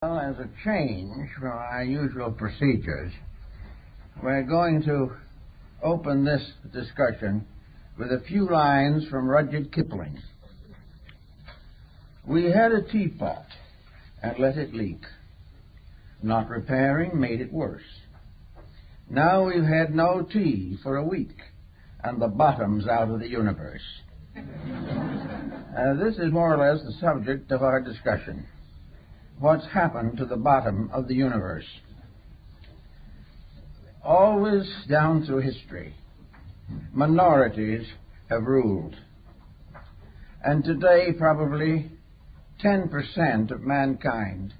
Well, as a change from our usual procedures, we're going to open this discussion with a few lines from Rudyard Kipling. We had a teapot and let it leak. Not repairing made it worse. Now we've had no tea for a week, and the bottom's out of the universe. This is more or less the subject of our discussion. What's happened to the bottom of the universe? Always down through history, minorities have ruled. And today, probably 10% of mankind,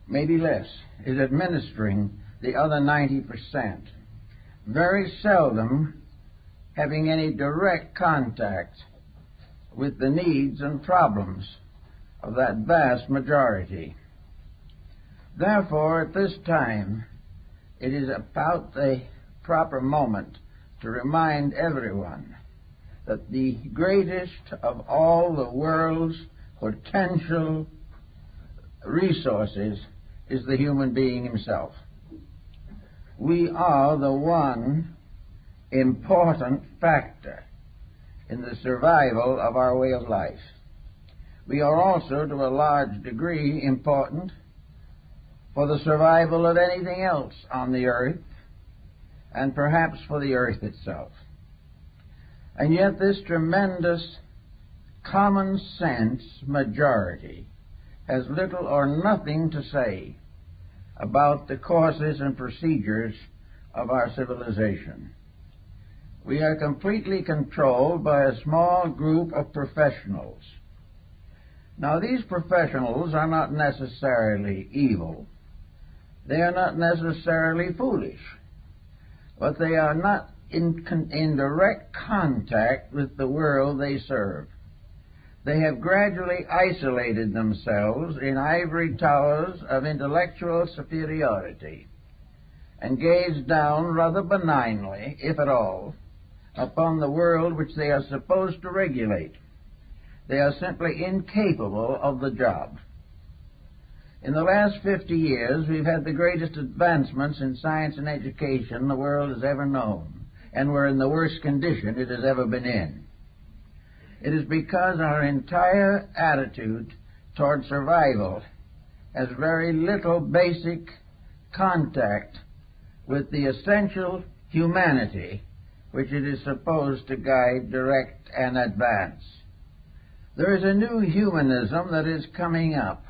maybe less, is administering the other 90%, very seldom having any direct contact with the needs and problems of that vast majority. Therefore, at this time, it is about the proper moment to remind everyone that the greatest of all the world's potential resources is the human being himself. We are the one important factor in the survival of our way of life. We are also, to a large degree, important for the survival of anything else on the earth, and perhaps for the earth itself. And yet this tremendous common sense majority has little or nothing to say about the courses and procedures of our civilization. We are completely controlled by a small group of professionals. Now, these professionals are not necessarily evil. They are not necessarily foolish. But they are not in direct contact with the world they serve. They have gradually isolated themselves in ivory towers of intellectual superiority and gaze down rather benignly, if at all, upon the world which they are supposed to regulate. They are simply incapable of the job. In the last 50 years, we've had the greatest advancements in science and education the world has ever known, and we're in the worst condition it has ever been in. It is because our entire attitude toward survival has very little basic contact with the essential humanity which it is supposed to guide, direct, and advance. There is a new humanism that is coming up,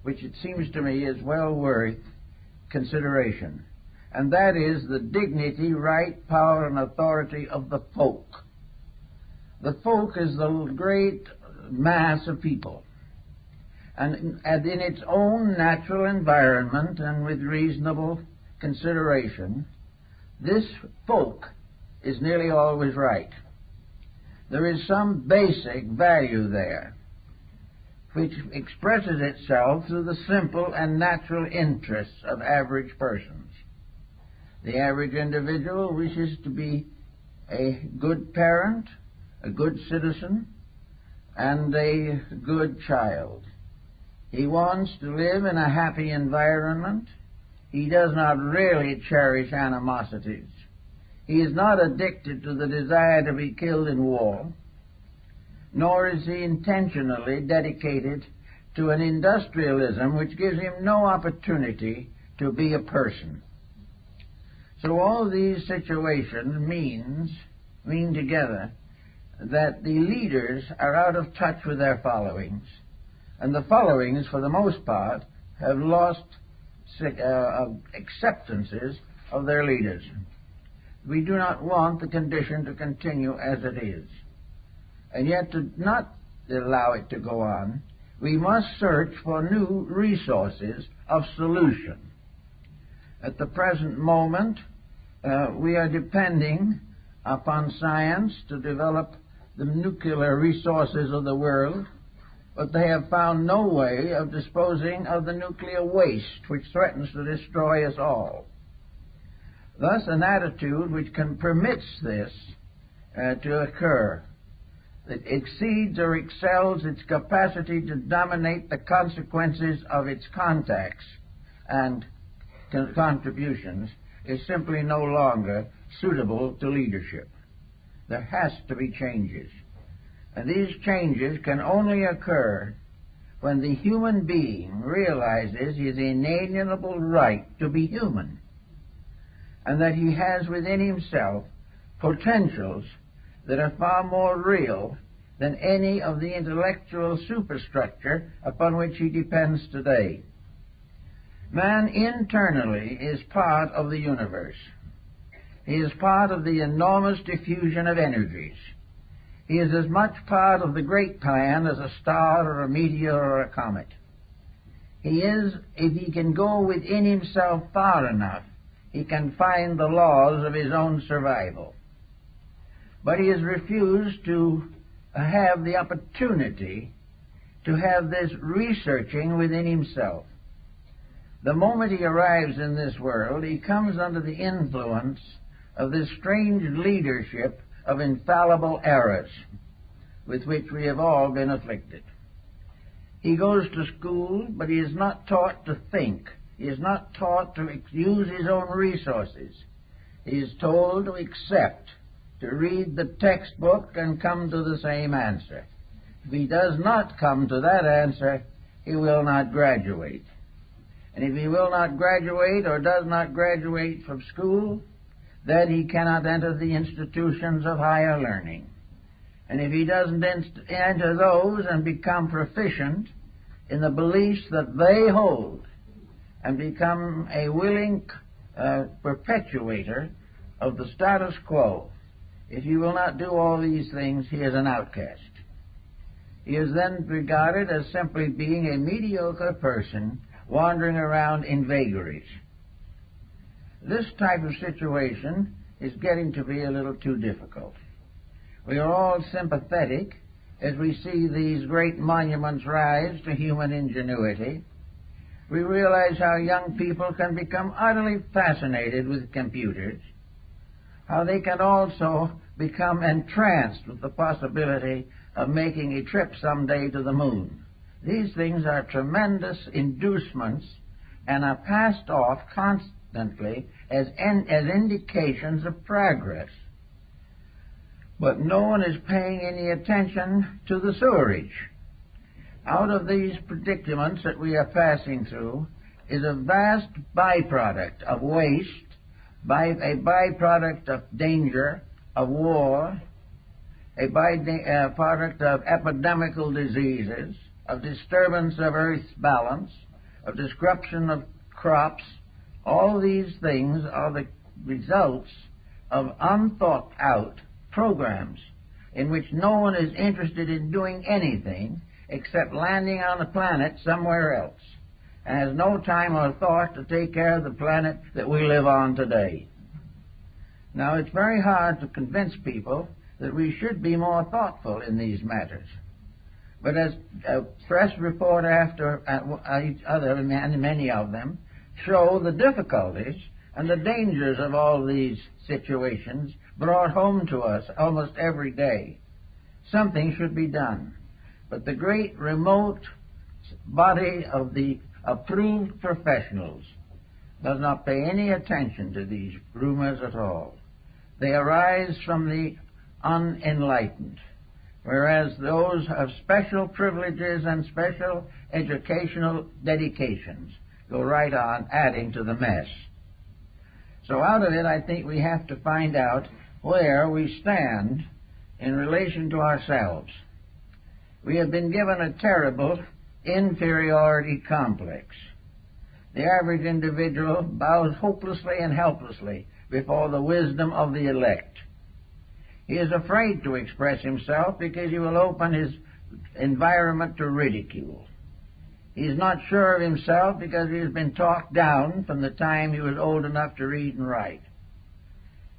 which it seems to me is well worth consideration, and that is the dignity, right, power, and authority of the folk. The folk is the great mass of people, and in its own natural environment and with reasonable consideration, this folk is nearly always right. There is some basic value there, which expresses itself through the simple and natural interests of average persons. The average individual wishes to be a good parent, a good citizen, and a good child. He wants to live in a happy environment. He does not really cherish animosities. He is not addicted to the desire to be killed in war, nor is he intentionally dedicated to an industrialism which gives him no opportunity to be a person. So all these situations mean together that the leaders are out of touch with their followings, and the followings, for the most part, have lost acceptances of their leaders. We do not want the condition to continue as it is. And yet, to not allow it to go on, we must search for new resources of solution. At the present moment, we are depending upon science to develop the nuclear resources of the world, but they have found no way of disposing of the nuclear waste which threatens to destroy us all. Thus, an attitude which permits this to occur that exceeds or excels its capacity to dominate the consequences of its contacts and contributions is simply no longer suitable to leadership. There has to be changes. And these changes can only occur when the human being realizes his inalienable right to be human, and that he has within himself potentials that are far more real than any of the intellectual superstructure upon which he depends today. Man internally is part of the universe. He is part of the enormous diffusion of energies. He is as much part of the great plan as a star or a meteor or a comet. He is, if he can go within himself far enough, he can find the laws of his own survival. But he has refused to have the opportunity to have this researching within himself. The moment he arrives in this world, he comes under the influence of this strange leadership of infallible errors with which we have all been afflicted. He goes to school, but he is not taught to think. He is not taught to use his own resources. He is told to accept, to read the textbook and come to the same answer. If he does not come to that answer, he will not graduate. And if he will not graduate or does not graduate from school, then he cannot enter the institutions of higher learning. And if he doesn't enter those and become proficient in the beliefs that they hold and become a willing perpetuator of the status quo, if he will not do all these things, he is an outcast. He is then regarded as simply being a mediocre person wandering around in vagaries. This type of situation is getting to be a little too difficult. We are all sympathetic as we see these great monuments rise to human ingenuity. We realize how young people can become utterly fascinated with computers, how they can also become entranced with the possibility of making a trip someday to the moon. These things are tremendous inducements and are passed off constantly as indications of progress. But no one is paying any attention to the sewerage. Out of these predicaments that we are passing through is a vast byproduct of waste, a byproduct of danger, of war, a byproduct of epidemical diseases, of disturbance of Earth's balance, of disruption of crops. All these things are the results of unthought out programs in which no one is interested in doing anything except landing on a planet somewhere else, and has no time or thought to take care of the planet that we live on today. Now, it's very hard to convince people that we should be more thoughtful in these matters. But as press report after each other, and many of them, show the difficulties and the dangers of all these situations brought home to us almost every day. Something should be done. But the great remote body of the approved professionals does not pay any attention to these rumors at all. They arise from the unenlightened, whereas those of special privileges and special educational dedications go right on adding to the mess. So out of it, I think we have to find out where we stand in relation to ourselves. We have been given a terrible inferiority complex. The average individual bows hopelessly and helplessly before the wisdom of the elect. He is afraid to express himself because he will open his environment to ridicule. He is not sure of himself because he has been talked down from the time he was old enough to read and write.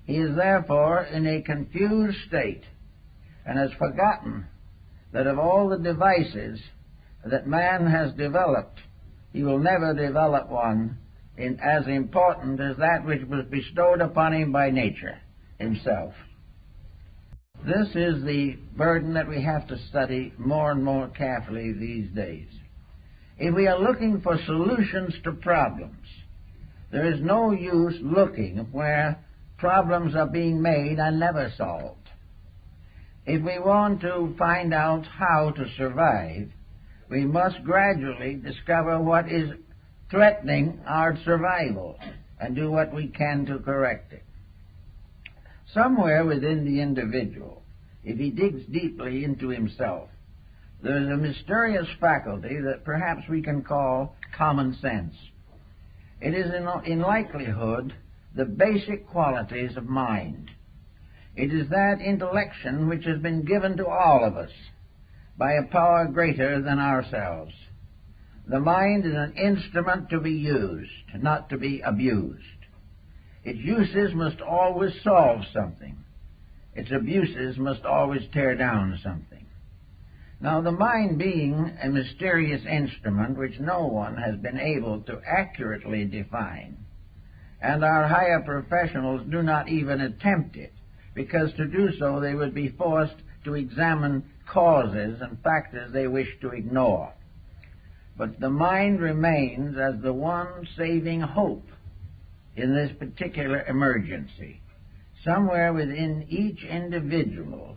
He is therefore in a confused state and has forgotten that of all the devices that man has developed, he will never develop one as important as that which was bestowed upon him by nature himself. This is the burden that we have to study more and more carefully these days. If we are looking for solutions to problems, there is no use looking where problems are being made and never solved. If we want to find out how to survive, we must gradually discover what is threatening our survival and do what we can to correct it. Somewhere within the individual, if he digs deeply into himself, there is a mysterious faculty that perhaps we can call common sense. It is in likelihood the basic qualities of mind. It is that intellection which has been given to all of us by a power greater than ourselves. The mind is an instrument to be used, not to be abused. Its uses must always solve something. Its abuses must always tear down something. Now, the mind being a mysterious instrument which no one has been able to accurately define, and our higher professionals do not even attempt it, because to do so they would be forced to examine causes and factors they wish to ignore. But the mind remains as the one saving hope in this particular emergency. Somewhere within each individual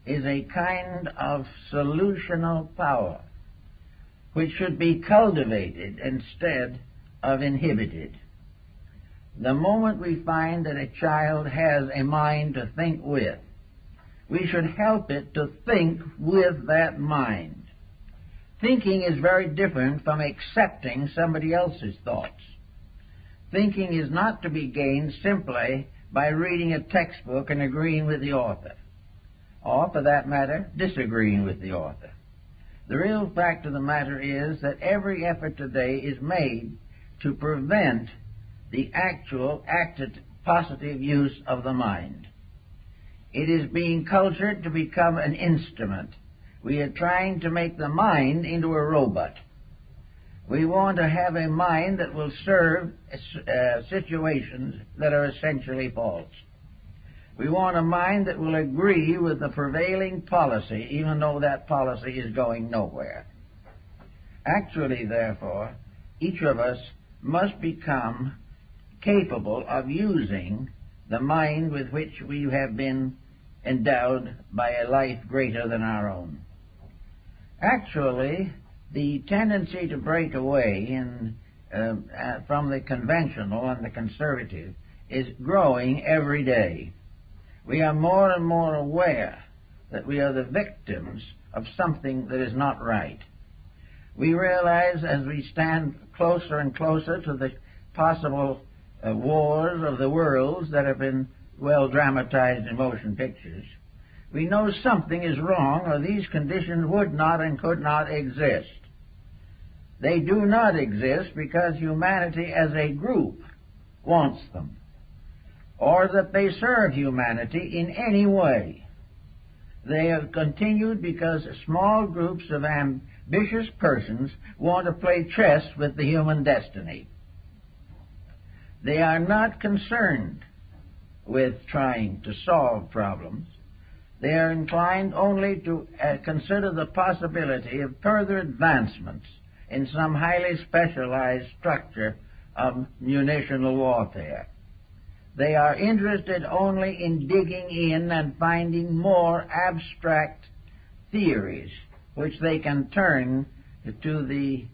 is a kind of solutional power which should be cultivated instead of inhibited. The moment we find that a child has a mind to think with, we should help it to think with that mind. Thinking is very different from accepting somebody else's thoughts. Thinking is not to be gained simply by reading a textbook and agreeing with the author, or, for that matter, disagreeing with the author. The real fact of the matter is that every effort today is made to prevent the actual active positive use of the mind. It is being cultured to become an instrument. We are trying to make the mind into a robot. We want to have a mind that will serve situations that are essentially false. We want a mind that will agree with the prevailing policy, even though that policy is going nowhere. Actually, therefore, each of us must become capable of using the mind with which we have been endowed by a life greater than our own. Actually, the tendency to break away from the conventional and the conservative is growing every day. We are more and more aware that we are the victims of something that is not right. We realize as we stand closer and closer to the possible wars of the worlds that have been well dramatized in motion pictures, we know something is wrong, or these conditions would not and could not exist. They do not exist because humanity as a group wants them, or that they serve humanity in any way. They have continued because small groups of ambitious persons want to play chess with the human destiny. They are not concerned with trying to solve problems. They are inclined only to consider the possibility of further advancements in some highly specialized structure of munitional warfare. They are interested only in digging in and finding more abstract theories which they can turn to the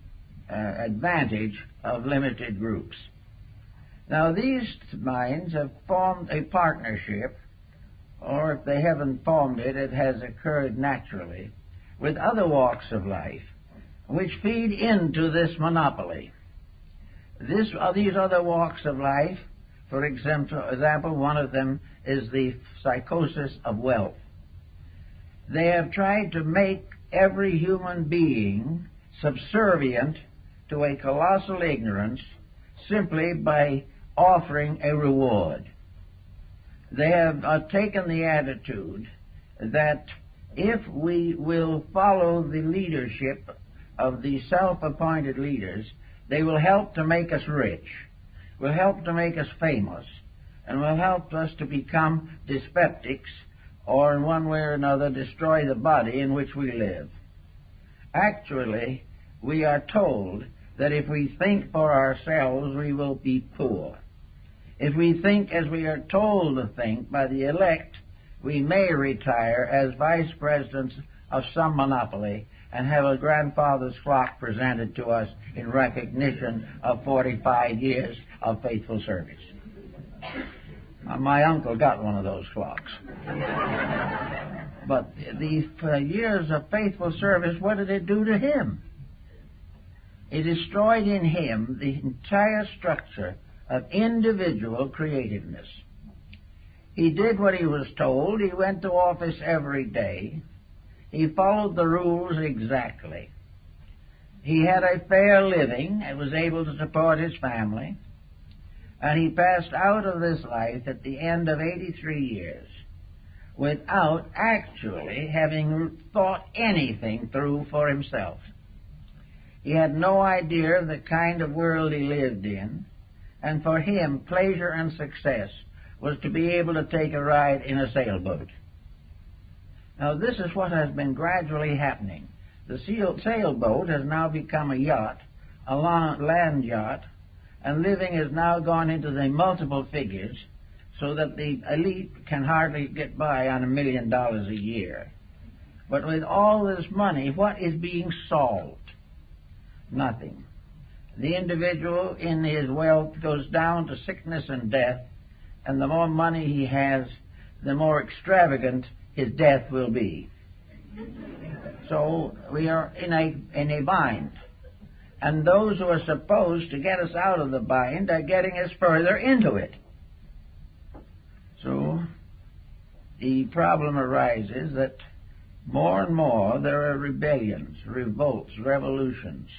advantage of limited groups. Now, these minds have formed a partnership, or if they haven't formed it, it has occurred naturally, with other walks of life, which feed into this monopoly. These other walks of life, for example, one of them is the psychosis of wealth. They have tried to make every human being subservient to a colossal ignorance simply by offering a reward. They have taken the attitude that if we will follow the leadership of the self-appointed leaders, they will help to make us rich, will help to make us famous, and will help us to become dyspeptics or in one way or another destroy the body in which we live. Actually, we are told that if we think for ourselves, we will be poor. If we think as we are told to think by the elect, we may retire as vice presidents of some monopoly and have a grandfather's clock presented to us in recognition of 45 years of faithful service. My uncle got one of those clocks. But these years of faithful service, what did it do to him? It destroyed in him the entire structure of individual creativeness. He did what he was told. He went to office every day. He followed the rules exactly. He had a fair living and was able to support his family. And he passed out of this life at the end of 83 years without actually having thought anything through for himself. He had no idea of the kind of world he lived in, and for him, pleasure and success was to be able to take a ride in a sailboat. Now, this is what has been gradually happening. The sailboat has now become a yacht, a land yacht, and living has now gone into the multiple figures so that the elite can hardly get by on $1 million a year. But with all this money, what is being solved? Nothing. The individual in his wealth goes down to sickness and death, and the more money he has, the more extravagant his death will be. So we are in a bind. And those who are supposed to get us out of the bind are getting us further into it. So the problem arises that more and more there are rebellions, revolts, revolutions,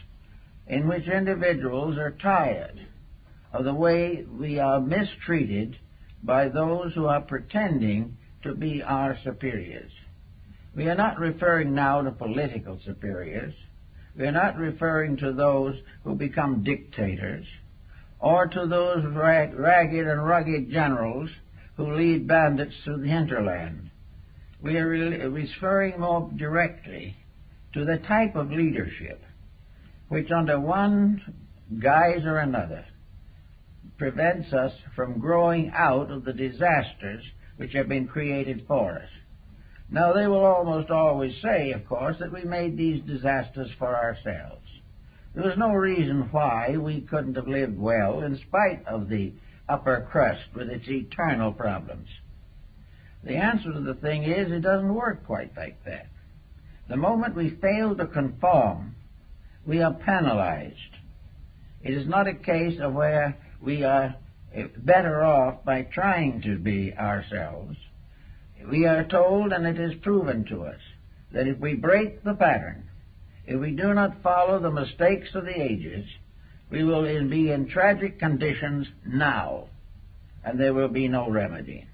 in which individuals are tired of the way we are mistreated by those who are pretending to be our superiors. We are not referring now to political superiors. We are not referring to those who become dictators or to those ragged and rugged generals who lead bandits through the hinterland. We are referring more directly to the type of leadership which under one guise or another prevents us from growing out of the disasters which have been created for us. Now, they will almost always say, of course, that we made these disasters for ourselves. There was no reason why we couldn't have lived well in spite of the upper crust with its eternal problems. The answer to the thing is it doesn't work quite like that. The moment we fail to conform, we are penalized. It is not a case of where we are better off by trying to be ourselves. We are told, and it is proven to us, that if we break the pattern, if we do not follow the mistakes of the ages, we will be in tragic conditions now, and there will be no remedy.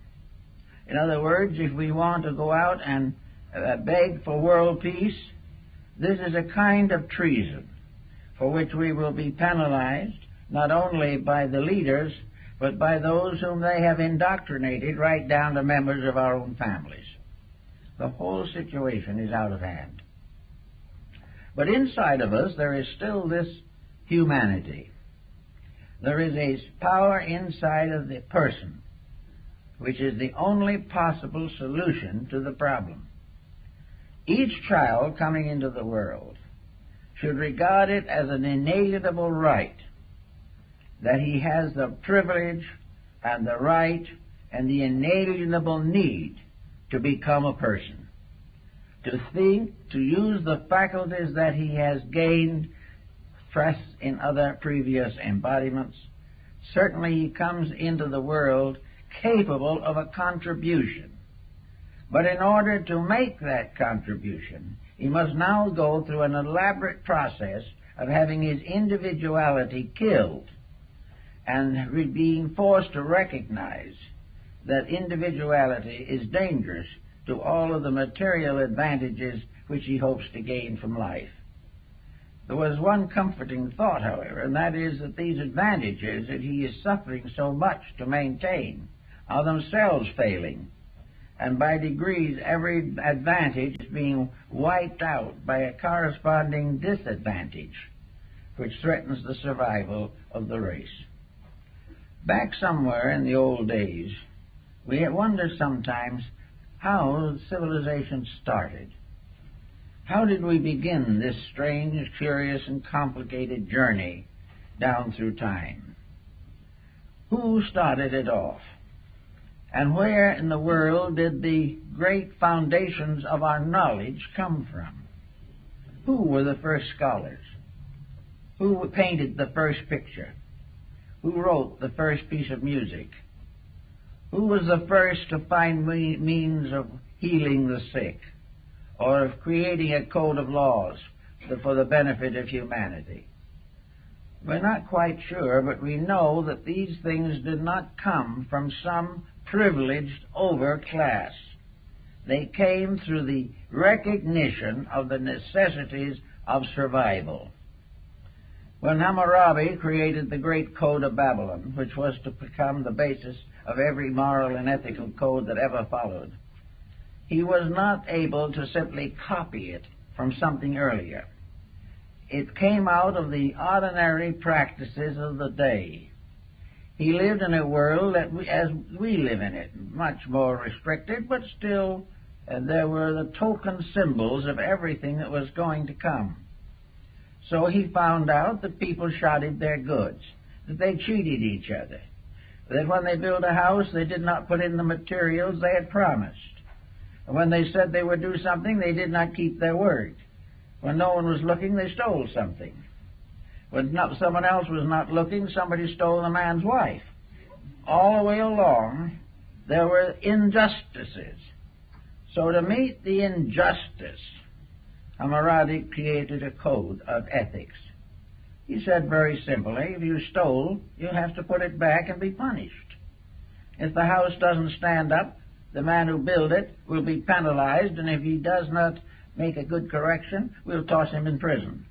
In other words, if we want to go out and beg for world peace, this is a kind of treason for which we will be penalized not only by the leaders, but by those whom they have indoctrinated right down to members of our own families. The whole situation is out of hand. But inside of us there is still this humanity. There is a power inside of the person which is the only possible solution to the problem. Each child coming into the world should regard it as an inalienable right that he has the privilege and the right and the inalienable need to become a person, to think, to use the faculties that he has gained fresh in other previous embodiments. Certainly he comes into the world capable of a contribution. But in order to make that contribution, he must now go through an elaborate process of having his individuality killed and being forced to recognize that individuality is dangerous to all of the material advantages which he hopes to gain from life. There was one comforting thought, however, and that is that these advantages that he is suffering so much to maintain are themselves failing. and by degrees every advantage is being wiped out by a corresponding disadvantage, which threatens the survival of the race. Back somewhere in the old days, we wonder sometimes how civilization started. How did we begin this strange, curious, and complicated journey down through time? Who started it off? And where in the world did the great foundations of our knowledge come from? Who were the first scholars? Who painted the first picture? Who wrote the first piece of music? Who was the first to find means of healing the sick, or of creating a code of laws for the benefit of humanity? We're not quite sure, but we know that these things did not come from some privileged overclass. They came through the recognition of the necessities of survival. When Hammurabi created the Great Code of Babylon, which was to become the basis of every moral and ethical code that ever followed, he was not able to simply copy it from something earlier. It came out of the ordinary practices of the day. He lived in a world as we live in it, much more restricted, but still there were the token symbols of everything that was going to come. So he found out that people shoddied their goods, that they cheated each other, that when they built a house they did not put in the materials they had promised. And when they said they would do something, they did not keep their word. When no one was looking, they stole something. When someone else was not looking, somebody stole the man's wife. All the way along, there were injustices. So to meet the injustice, Hammurabi created a code of ethics. He said very simply, if you stole, you have to put it back and be punished. If the house doesn't stand up, the man who built it will be penalized, and if he does not make a good correction, we'll toss him in prison.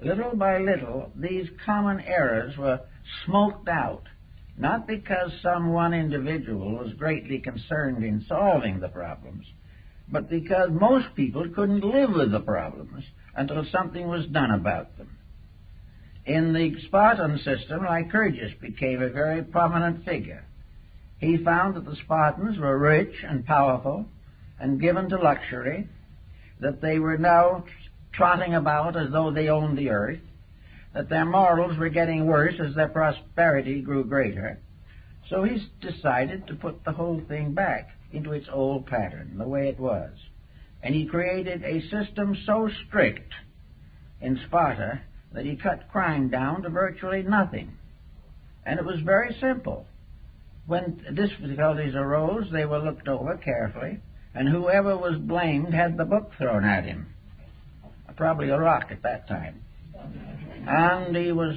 Little by little, these common errors were smoked out, not because some one individual was greatly concerned in solving the problems, but because most people couldn't live with the problems until something was done about them. In the Spartan system, Lycurgus became a very prominent figure. He found that the Spartans were rich and powerful and given to luxury, that they were now trotting about as though they owned the earth, that their morals were getting worse as their prosperity grew greater. So he decided to put the whole thing back into its old pattern, the way it was. And he created a system so strict in Sparta that he cut crime down to virtually nothing. And it was very simple. When difficulties arose, they were looked over carefully, and whoever was blamed had the book thrown at him. Probably a rock at that time. And he was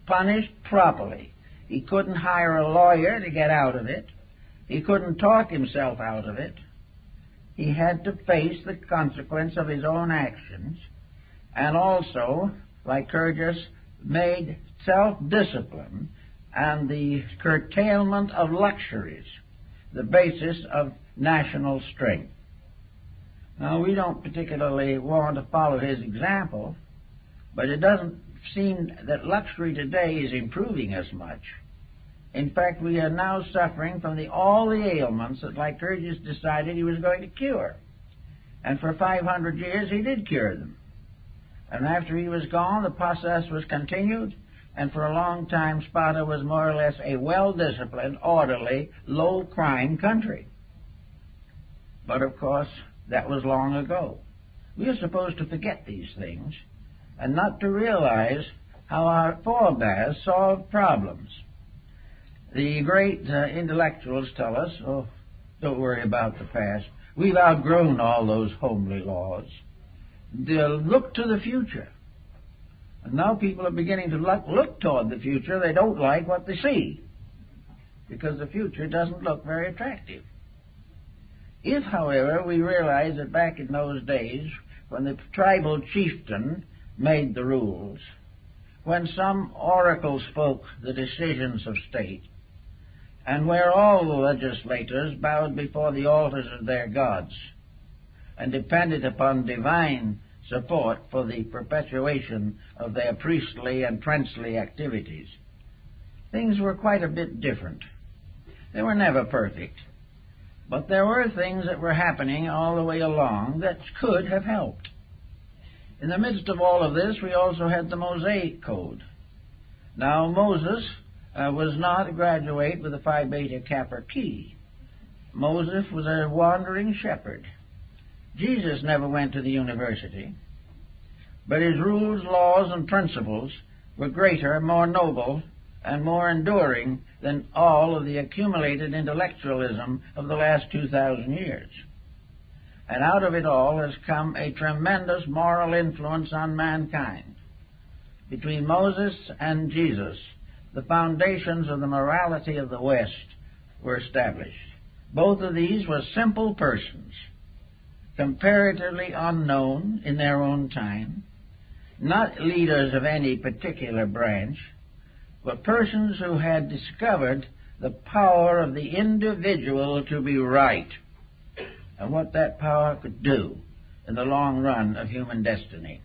punished properly. He couldn't hire a lawyer to get out of it. He couldn't talk himself out of it. He had to face the consequence of his own actions. And also, Lycurgus made self-discipline and the curtailment of luxuries the basis of national strength. Now, we don't particularly want to follow his example, but it doesn't seem that luxury today is improving as much. In fact, we are now suffering from all the ailments that Lycurgus decided he was going to cure. And for 500 years he did cure them. And after he was gone, the process was continued, and for a long time Sparta was more or less a well-disciplined, orderly, low-crime country. But of course, that was long ago. We are supposed to forget these things and not to realize how our forebears solved problems. The great intellectuals tell us, oh, don't worry about the past. We've outgrown all those homely laws. They'll look to the future. And now people are beginning to look toward the future. They don't like what they see because the future doesn't look very attractive. If, however, we realize that back in those days, when the tribal chieftain made the rules, when some oracle spoke the decisions of state, and where all the legislators bowed before the altars of their gods and depended upon divine support for the perpetuation of their priestly and princely activities. Things were quite a bit different. They were never perfect, but there were things that were happening all the way along that could have helped. In the midst of all of this, we also had the Mosaic Code. Now, Moses was not a graduate with a Phi Beta Kappa key. Moses was a wandering shepherd. Jesus never went to the university, but his rules, laws, and principles were greater, more noble, and more enduring than all of the accumulated intellectualism of the last 2,000 years. And out of it all has come a tremendous moral influence on mankind. Between Moses and Jesus, the foundations of the morality of the West were established. Both of these were simple persons, comparatively unknown in their own time, not leaders of any particular branch, but persons who had discovered the power of the individual to be right and what that power could do in the long run of human destiny.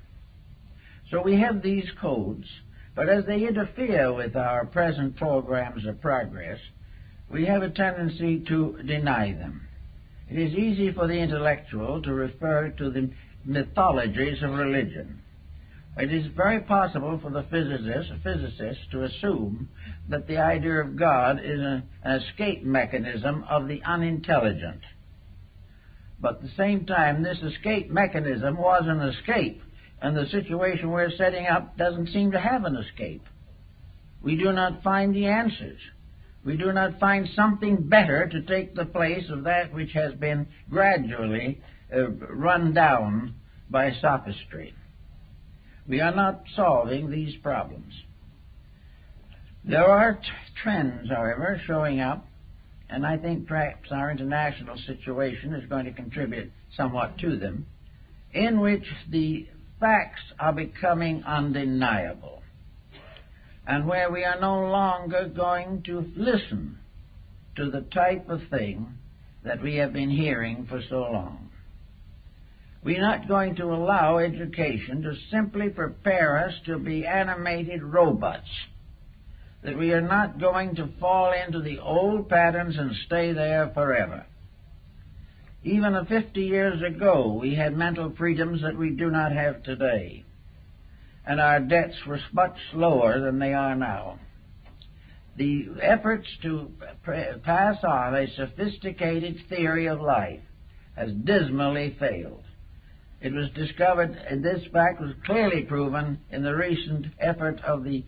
So we have these codes, but as they interfere with our present programs of progress, we have a tendency to deny them. It is easy for the intellectual to refer to the mythologies of religion. It is very possible for the physicist to assume that the idea of God is an escape mechanism of the unintelligent. But at the same time, this escape mechanism was an escape, and the situation we're setting up doesn't seem to have an escape. We do not find the answers. We do not find something better to take the place of that which has been gradually run down by sophistry. We are not solving these problems. There are trends, however, showing up, and I think perhaps our international situation is going to contribute somewhat to them, in which the facts are becoming undeniable, and where we are no longer going to listen to the type of thing that we have been hearing for so long. We're not going to allow education to simply prepare us to be animated robots, that we are not going to fall into the old patterns and stay there forever. Even 50 years ago, we had mental freedoms that we do not have today, and our debts were much lower than they are now. The efforts to pass on a sophisticated theory of life has dismally failed. It was discovered, and this fact was clearly proven in the recent effort of the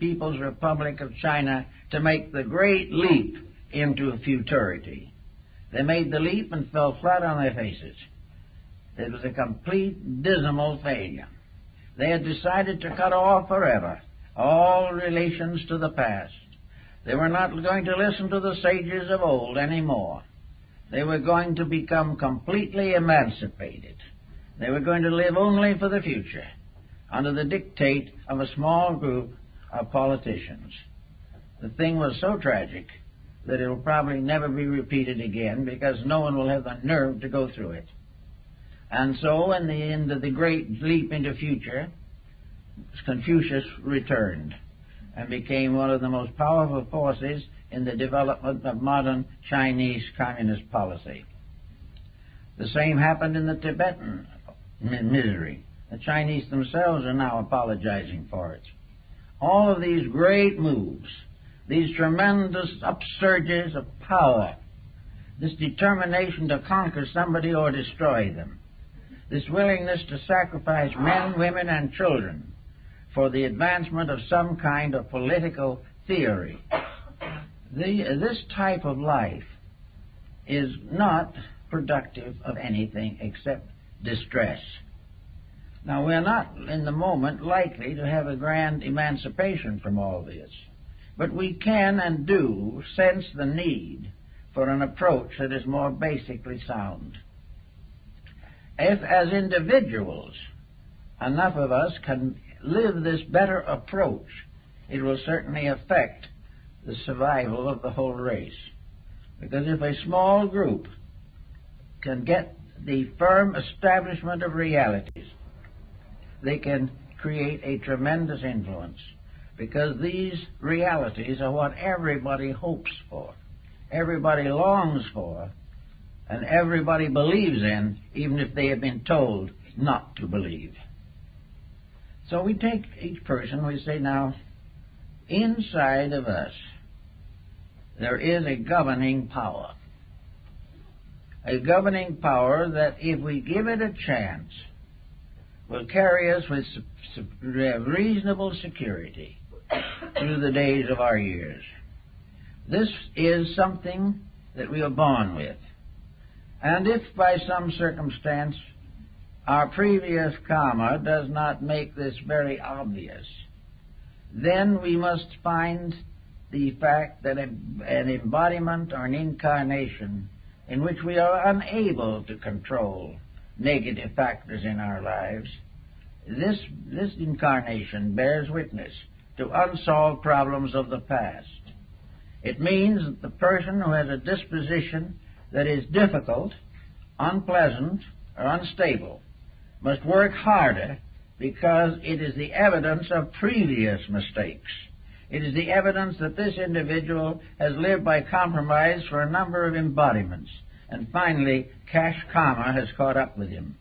People's Republic of China to make the great leap into futurity. They made the leap and fell flat on their faces. It was a complete, dismal failure. They had decided to cut off forever all relations to the past. They were not going to listen to the sages of old anymore. They were going to become completely emancipated. They were going to live only for the future, under the dictate of a small group of politicians. The thing was so tragic that it will probably never be repeated again, because no one will have the nerve to go through it. And so, in the end of the great leap into future, Confucius returned and became one of the most powerful forces in the development of modern Chinese communist policy. The same happened in the Tibetan misery. The Chinese themselves are now apologizing for it. All of these great moves, these tremendous upsurges of power, this determination to conquer somebody or destroy them, this willingness to sacrifice men, women, and children for the advancement of some kind of political theory. This type of life is not productive of anything except distress. Now, we're not in the moment likely to have a grand emancipation from all this, but we can and do sense the need for an approach that is more basically sound. If, as individuals, enough of us can live this better approach, it will certainly affect the survival of the whole race. Because if a small group can get the firm establishment of realities, they can create a tremendous influence, because these realities are what everybody hopes for, everybody longs for, and everybody believes in, even if they have been told not to believe. So we take each person, we say, now, inside of us, there is a governing power. A governing power that, if we give it a chance, will carry us with reasonable security through the days of our years. This is something that we are born with. And if by some circumstance our previous karma does not make this very obvious, then we must find the fact that an embodiment or an incarnation in which we are unable to control negative factors in our lives, this incarnation bears witness to unsolved problems of the past. It means that the person who has a disposition that is difficult, unpleasant, or unstable must work harder, because it is the evidence of previous mistakes. It is the evidence that this individual has lived by compromise for a number of embodiments, and finally cash karma has caught up with him.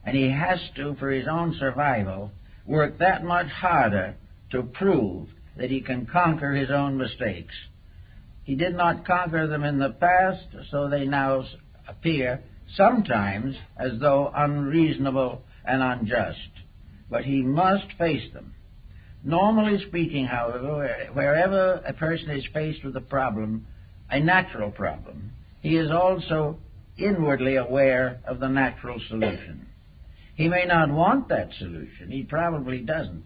And he has to, for his own survival, work that much harder to prove that he can conquer his own mistakes. He did not conquer them in the past, so they now appear sometimes as though unreasonable and unjust. But he must face them. Normally speaking, however, wherever a person is faced with a problem, a natural problem, he is also inwardly aware of the natural solution. He may not want that solution, he probably doesn't,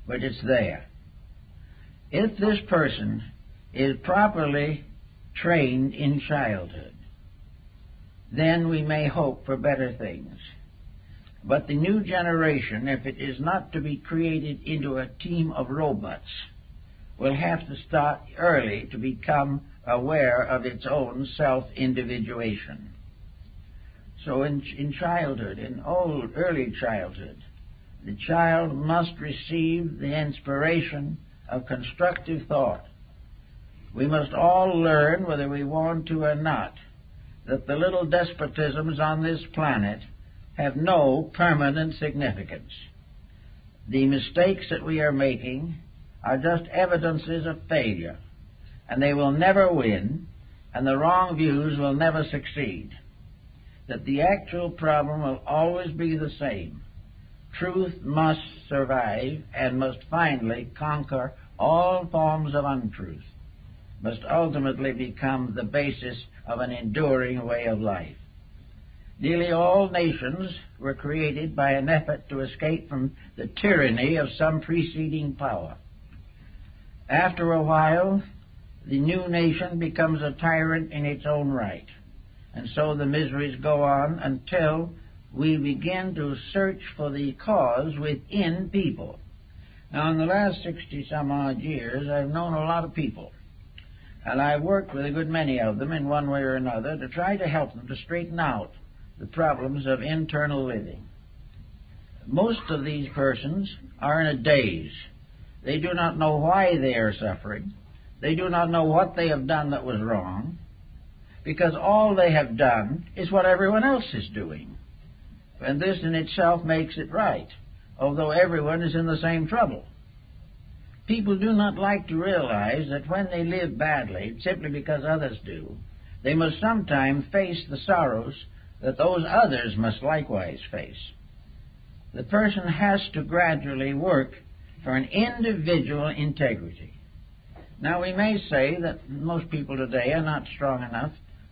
but it's there. If this person is properly trained in childhood, then we may hope for better things. But the new generation, if it is not to be created into a team of robots, will have to start early to become aware of its own self-individuation. So in childhood, in early childhood, the child must receive the inspiration of constructive thought. We must all learn, whether we want to or not, that the little despotisms on this planet have no permanent significance. The mistakes that we are making are just evidences of failure, and they will never win, and the wrong views will never succeed. That the actual problem will always be the same. Truth must survive and must finally conquer all forms of untruth, must ultimately become the basis of an enduring way of life. Nearly all nations were created by an effort to escape from the tyranny of some preceding power. After a while, the new nation becomes a tyrant in its own right, and so the miseries go on until we begin to search for the cause within people. Now, in the last 60-some-odd years, I've known a lot of people, and I've worked with a good many of them in one way or another to try to help them to straighten out the problems of internal living. Most of these persons are in a daze. They do not know why they are suffering. They do not know what they have done that was wrong, because all they have done is what everyone else is doing. And this in itself makes it right, although everyone is in the same trouble. People do not like to realize that when they live badly, simply because others do, they must sometime face the sorrows that those others must likewise face. The person has to gradually work for an individual integrity. Now, we may say that most people today are not strong enough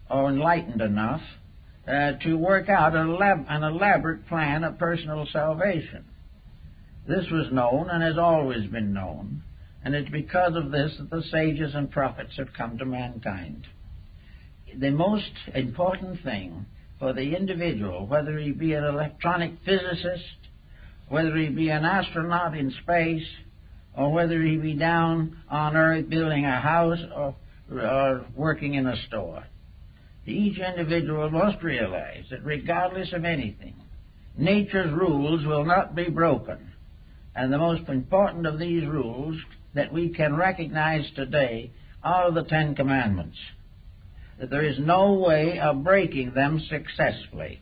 or enlightened enough to work out an elaborate plan of personal salvation. This was known and has always been known, and it's because of this that the sages and prophets have come to mankind. The most important thing for the individual, whether he be an electronic physicist, whether he be an astronaut in space, or whether he be down on earth building a house or working in a store. Each individual must realize that regardless of anything, nature's rules will not be broken. And the most important of these rules that we can recognize today are the Ten Commandments. That there is no way of breaking them successfully.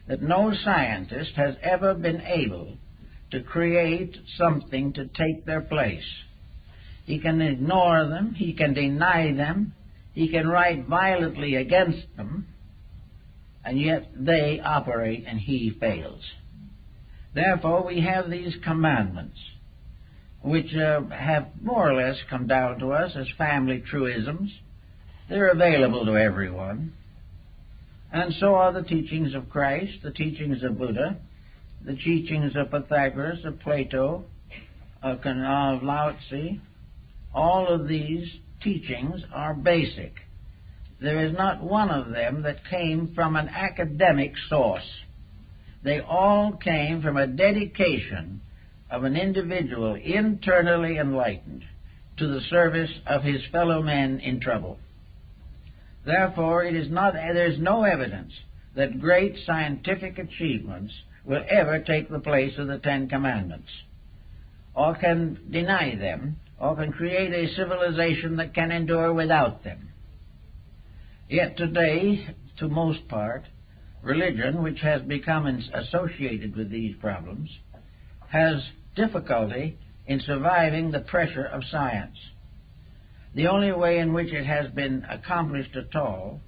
That no scientist has ever been able to create something to take their place. He can ignore them, he can deny them, he can write violently against them, and yet they operate and he fails. Therefore, we have these commandments, which have more or less come down to us as family truisms. They're available to everyone. And so are the teachings of Christ, the teachings of Buddha, the teachings of Pythagoras, of Plato, of Lao Tzu. All of these teachings are basic. There is not one of them that came from an academic source. They all came from a dedication of an individual internally enlightened to the service of his fellow men in trouble. Therefore, there is no evidence that great scientific achievements will ever take the place of the Ten Commandments, or can deny them, or can create a civilization that can endure without them. Yet today, to most part, religion, which has become associated with these problems, has difficulty in surviving the pressure of science. The only way in which it has been accomplished at all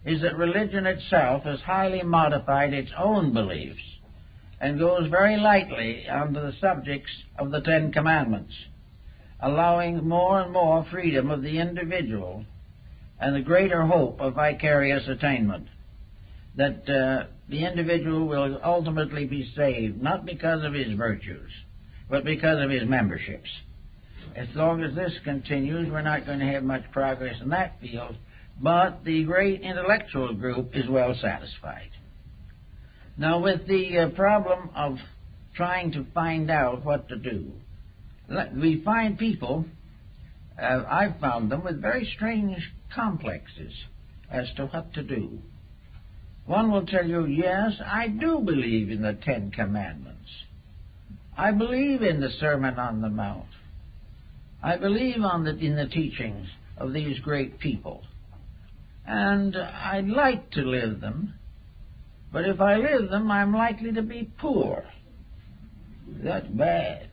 is that religion itself has highly modified its own beliefs and goes very lightly onto the subjects of the Ten Commandments, allowing more and more freedom of the individual and the greater hope of vicarious attainment, that the individual will ultimately be saved, not because of his virtues, but because of his memberships. As long as this continues, we're not going to have much progress in that field, but the great intellectual group is well satisfied. Now, with the problem of trying to find out what to do, we find people, I've found them with very strange complexes as to what to do. One will tell you, yes, I do believe in the Ten Commandments. I believe in the Sermon on the Mount. I believe in the teachings of these great people. And I'd like to live them, but if I live them, I'm likely to be poor. That's bad.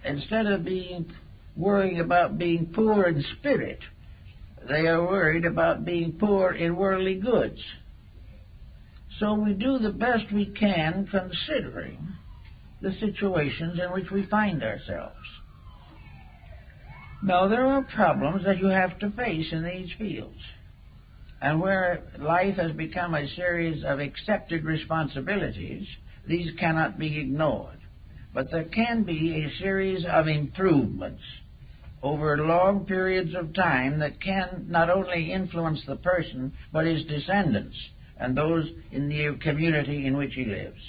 Instead of worrying about being poor in spirit, they are worried about being poor in worldly goods. So we do the best we can considering the situations in which we find ourselves. Now, there are problems that you have to face in these fields, and where life has become a series of accepted responsibilities, these cannot be ignored. But there can be a series of improvements over long periods of time that can not only influence the person, but his descendants and those in the community in which he lives.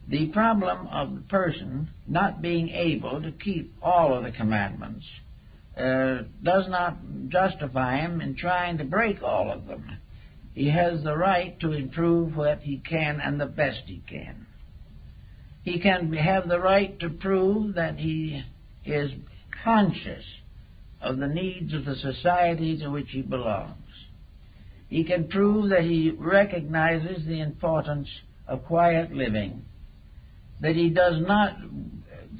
The problem of the person not being able to keep all of the commandments does not justify him in trying to break all of them. He has the right to improve what he can and the best he can. He can have the right to prove that he is conscious of the needs of the society to which he belongs. He can prove that he recognizes the importance of quiet living, that he does not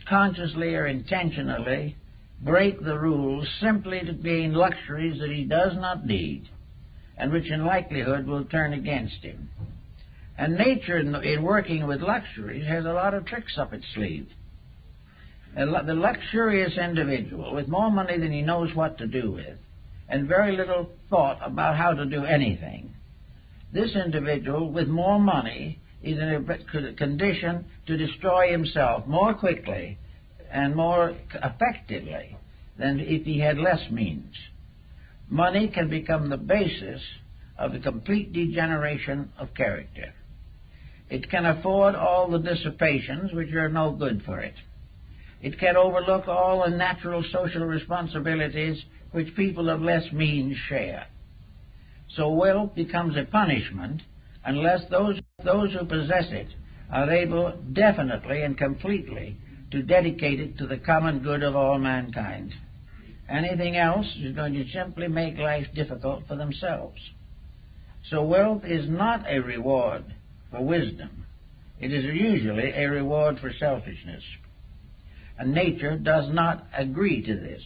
consciously or intentionally break the rules simply to gain luxuries that he does not need and which in likelihood will turn against him. And nature, in working with luxuries, has a lot of tricks up its sleeve. The luxurious individual, with more money than he knows what to do with, and very little thought about how to do anything, this individual with more money is in a condition to destroy himself more quickly and more effectively than if he had less means. Money can become the basis of the complete degeneration of character. It can afford all the dissipations which are no good for it. It can overlook all the natural social responsibilities which people of less means share. So wealth becomes a punishment unless those who possess it are able definitely and completely to dedicate it to the common good of all mankind. Anything else is going to simply make life difficult for themselves. So wealth is not a reward for wisdom. It is usually a reward for selfishness. And nature does not agree to this.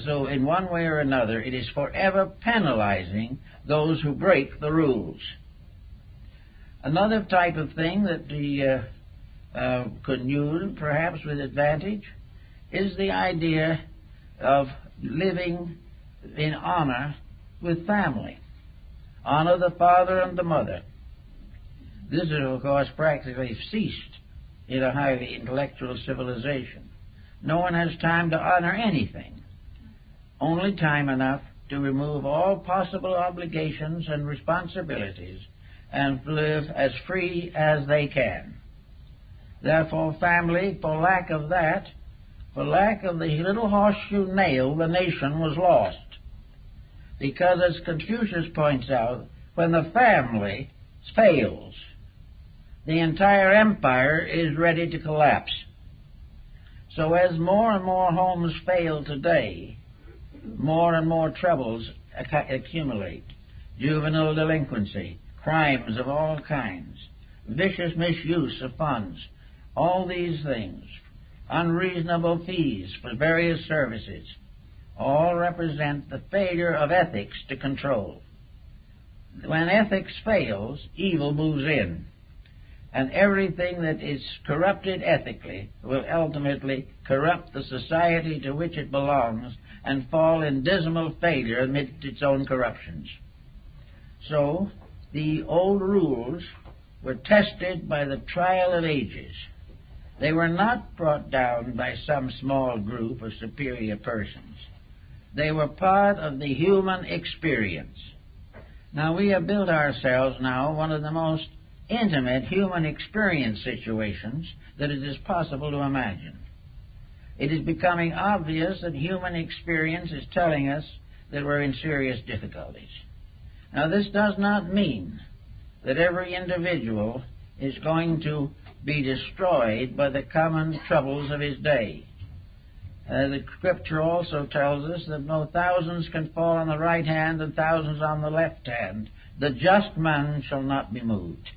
So in one way or another, it is forever penalizing those who break the rules. Another type of thing that we could use, perhaps with advantage, is the idea of living in honor with family. Honor the father and the mother. This is, of course, practically ceased in a highly intellectual civilization. No one has time to honor anything. Only time enough to remove all possible obligations and responsibilities and live as free as they can. Therefore, family, for lack of that, for lack of the little horseshoe nail, the nation was lost. Because, as Confucius points out, when the family fails, the entire empire is ready to collapse. So as more and more homes fail today, more and more troubles accumulate. Juvenile delinquency, crimes of all kinds, vicious misuse of funds, all these things, unreasonable fees for various services, all represent the failure of ethics to control. When ethics fails, evil moves in, and everything that is corrupted ethically will ultimately corrupt the society to which it belongs and fall in dismal failure amidst its own corruptions. So, the old rules were tested by the trial of ages. They were not brought down by some small group of superior persons. They were part of the human experience. Now, we have built ourselves now one of the most intimate human experience situations that it is possible to imagine. It is becoming obvious that human experience is telling us that we're in serious difficulties. Now, this does not mean that every individual is going to be destroyed by the common troubles of his day. The Scripture also tells us that no thousands can fall on the right hand and thousands on the left hand. The just man shall not be moved.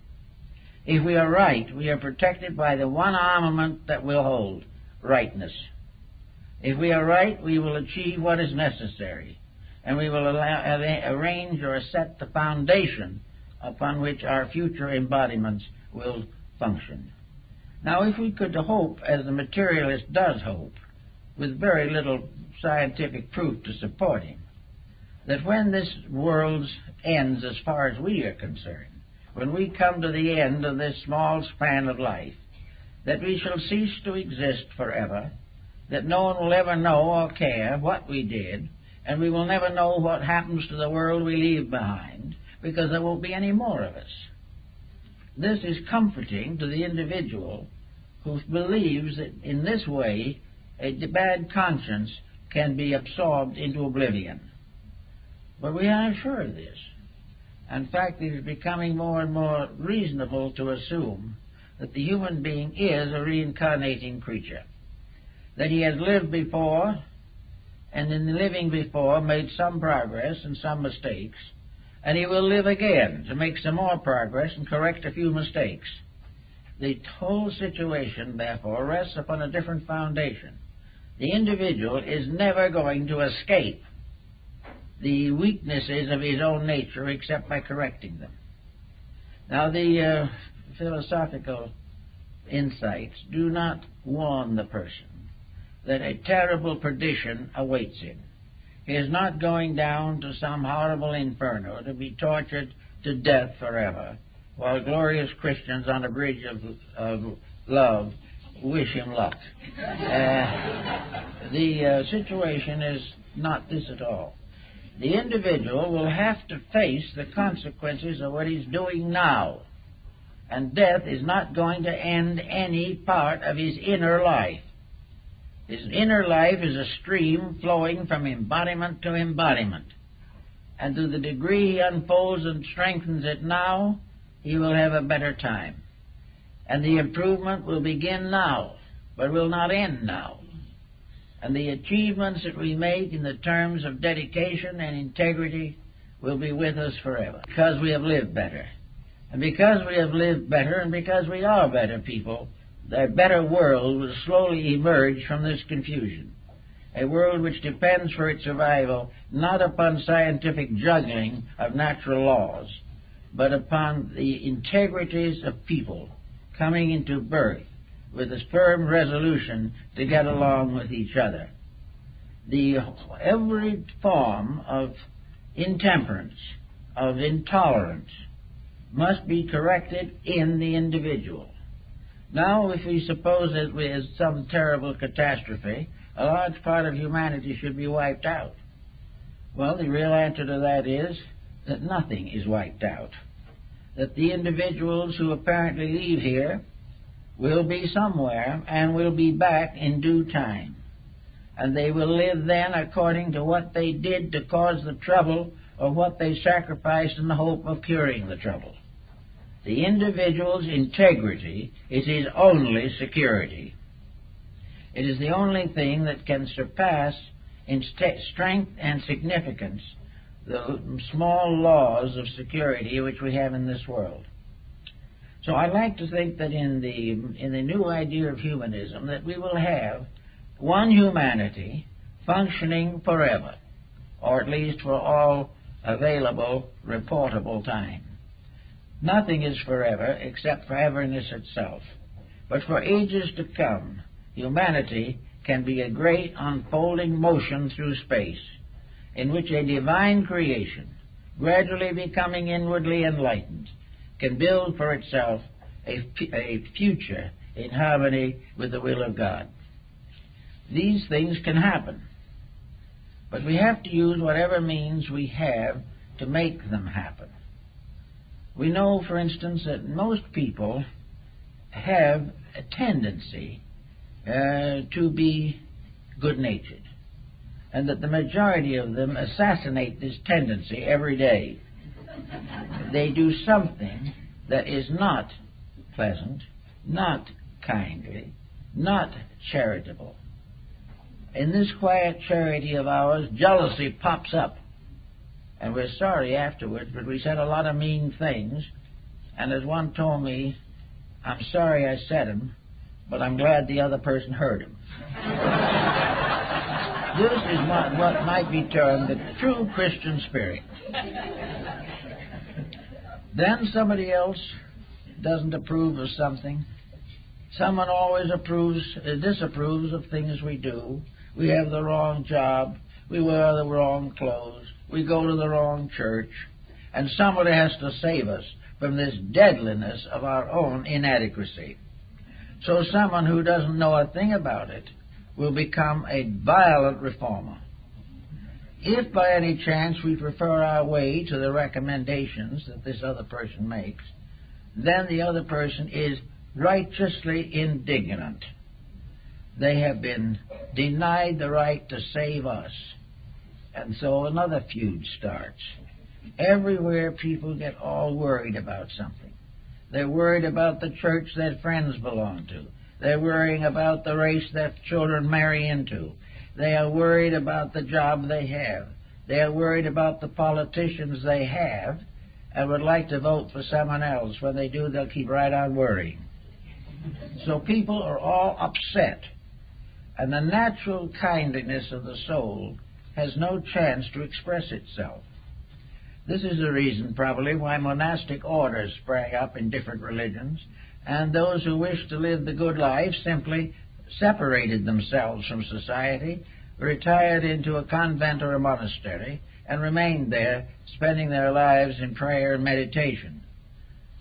If we are right, we are protected by the one armament that will hold, rightness. If we are right, we will achieve what is necessary, and we will arrange or set the foundation upon which our future embodiments will function. Now, if we could hope, as the materialist does hope, with very little scientific proof to support him, that when this world ends as far as we are concerned, when we come to the end of this small span of life, that we shall cease to exist forever, that no one will ever know or care what we did, and we will never know what happens to the world we leave behind, because there won't be any more of us. This is comforting to the individual who believes that in this way a bad conscience can be absorbed into oblivion. But we are sure of this. In fact, it is becoming more and more reasonable to assume that the human being is a reincarnating creature, that he has lived before, and in living before made some progress and some mistakes, and he will live again to make some more progress and correct a few mistakes. The whole situation, therefore, rests upon a different foundation. The individual is never going to escape the weaknesses of his own nature except by correcting them. Now, the philosophical insights do not warn the person that a terrible perdition awaits him. He is not going down to some horrible inferno to be tortured to death forever, while glorious Christians on a bridge of love wish him luck. The situation is not this at all. The individual will have to face the consequences of what he's doing now. And death is not going to end any part of his inner life. His inner life is a stream flowing from embodiment to embodiment. And to the degree he unfolds and strengthens it now, he will have a better time. And the improvement will begin now, but will not end now. And the achievements that we make in the terms of dedication and integrity will be with us forever, because we have lived better. And because we have lived better, and because we are better people, a better world will slowly emerge from this confusion. A world which depends for its survival not upon scientific juggling of natural laws, but upon the integrities of people coming into birth with a firm resolution to get along with each other. Every form of intemperance, of intolerance, must be corrected in the individual. Now, if we suppose that with some terrible catastrophe, a large part of humanity should be wiped out, well, the real answer to that is that nothing is wiped out. That the individuals who apparently leave here will be somewhere and will be back in due time. And they will live then according to what they did to cause the trouble or what they sacrificed in the hope of curing the trouble. The individual's integrity is his only security. It is the only thing that can surpass in strength and significance the small laws of security which we have in this world. So I like to think that in the new idea of humanism that we will have one humanity functioning forever, or at least for all available reportable time. Nothing is forever except foreverness itself. But for ages to come, humanity can be a great unfolding motion through space, in which a divine creation, gradually becoming inwardly enlightened, can build for itself a future in harmony with the will of God. These things can happen, but we have to use whatever means we have to make them happen. We know, for instance, that most people have a tendency to be good-natured, and that the majority of them assassinate this tendency every day. They do something that is not pleasant, not kindly, not charitable. In this quiet charity of ours, jealousy pops up, and we're sorry afterwards, but we said a lot of mean things, and as one told me, I'm sorry I said them, but I'm glad the other person heard them. This is what might be termed the true Christian spirit. Then somebody else doesn't approve of something. Someone always disapproves of things we do. We have the wrong job. We wear the wrong clothes. We go to the wrong church. And somebody has to save us from this deadliness of our own inadequacy. So someone who doesn't know a thing about it will become a violent reformer. If by any chance we prefer our way to the recommendations that this other person makes, then the other person is righteously indignant. They have been denied the right to save us. And so another feud starts. Everywhere people get all worried about something. They're worried about the church their friends belong to. They're worrying about the race their children marry into. They are worried about the job they have. They are worried about the politicians they have and would like to vote for someone else. When they do, they'll keep right on worrying. So people are all upset. And the natural kindliness of the soul has no chance to express itself. This is the reason, probably, why monastic orders sprang up in different religions, and those who wished to live the good life simply separated themselves from society, retired into a convent or a monastery, and remained there, spending their lives in prayer and meditation.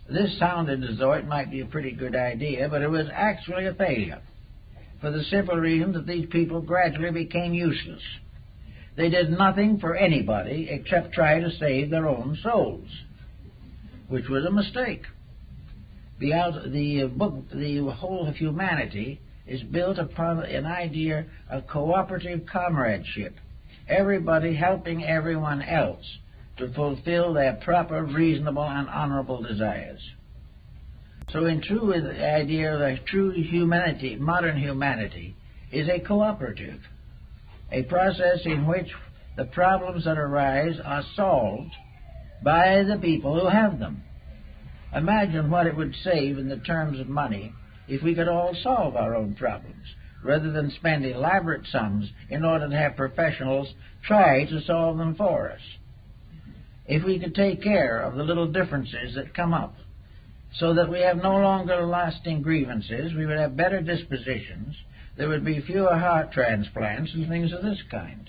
This sounded as though it might be a pretty good idea, but it was actually a failure, for the simple reason that these people gradually became useless. They did nothing for anybody except try to save their own souls, which was a mistake. The whole of humanity is built upon an idea of cooperative comradeship, everybody helping everyone else to fulfill their proper, reasonable, and honorable desires. So in true, the idea of a true humanity, modern humanity, is a cooperative, a process in which the problems that arise are solved by the people who have them. Imagine what it would save in the terms of money if we could all solve our own problems, rather than spend elaborate sums in order to have professionals try to solve them for us. If we could take care of the little differences that come up, so that we have no longer lasting grievances, we would have better dispositions, there would be fewer heart transplants and things of this kind,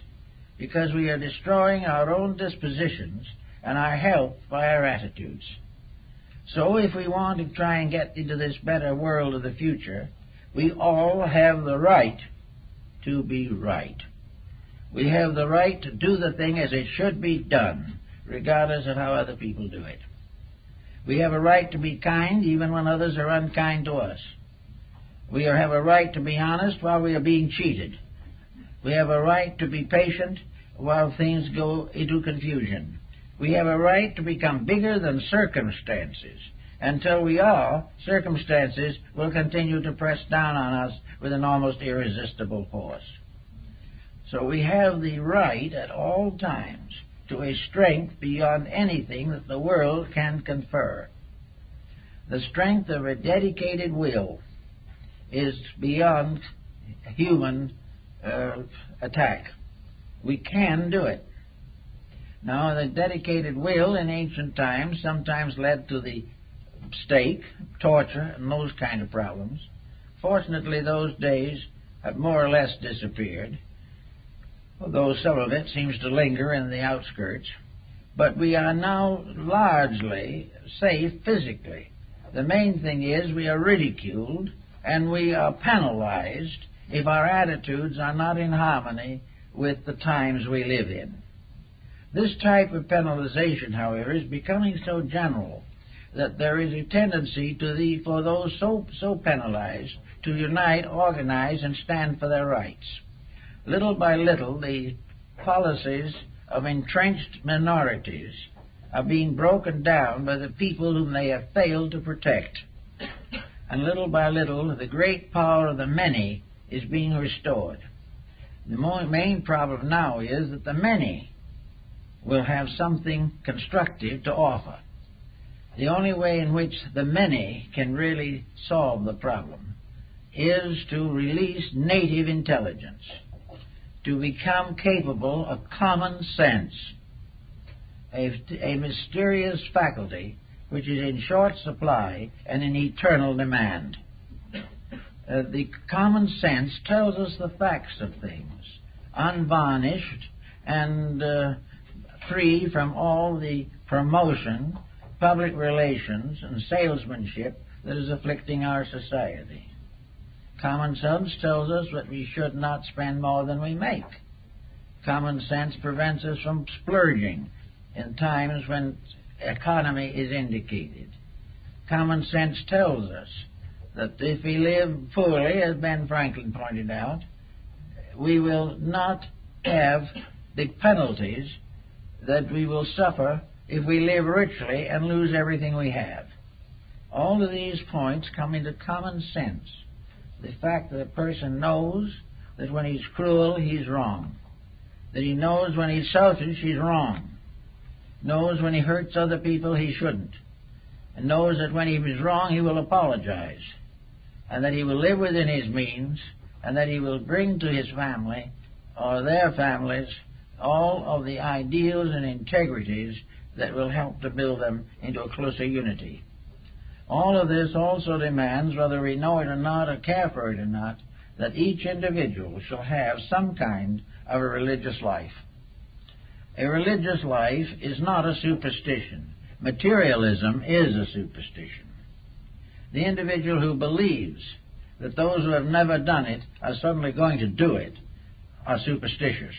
because we are destroying our own dispositions and our health by our attitudes. So if we want to try and get into this better world of the future, we all have the right to be right. We have the right to do the thing as it should be done, regardless of how other people do it. We have a right to be kind even when others are unkind to us. We have a right to be honest while we are being cheated. We have a right to be patient while things go into confusion. We have a right to become bigger than circumstances. Until we are, circumstances will continue to press down on us with an almost irresistible force. So we have the right at all times to a strength beyond anything that the world can confer. The strength of a dedicated will is beyond human attack. We can do it. Now, the dedicated will in ancient times sometimes led to the stake, torture, and those kind of problems. Fortunately, those days have more or less disappeared, although some of it seems to linger in the outskirts. But we are now largely safe physically. The main thing is we are ridiculed and we are penalized if our attitudes are not in harmony with the times we live in. This type of penalization, however, is becoming so general that there is a tendency for those so penalized to unite, organize, and stand for their rights. Little by little, the policies of entrenched minorities are being broken down by the people whom they have failed to protect. And little by little, the great power of the many is being restored. The main problem now is that the many will have something constructive to offer. The only way in which the many can really solve the problem is to release native intelligence, to become capable of common sense, a mysterious faculty which is in short supply and in eternal demand. The common sense tells us the facts of things, unvarnished and free from all the promotion, public relations, and salesmanship that is afflicting our society. Common sense tells us that we should not spend more than we make. Common sense prevents us from splurging in times when economy is indicated. Common sense tells us that if we live poorly, as Ben Franklin pointed out, we will not have the penalties that we will suffer if we live richly and lose everything we have. All of these points come into common sense. The fact that a person knows that when he's cruel, he's wrong. That he knows when he's selfish, he's wrong. Knows when he hurts other people, he shouldn't. And knows that when he is wrong, he will apologize. And that he will live within his means, and that he will bring to his family, or their families, all of the ideals and integrities that will help to build them into a closer unity. All of this also demands, whether we know it or not, or care for it or not, that each individual shall have some kind of a religious life. A religious life is not a superstition. Materialism is a superstition. The individual who believes that those who have never done it are suddenly going to do it are superstitious.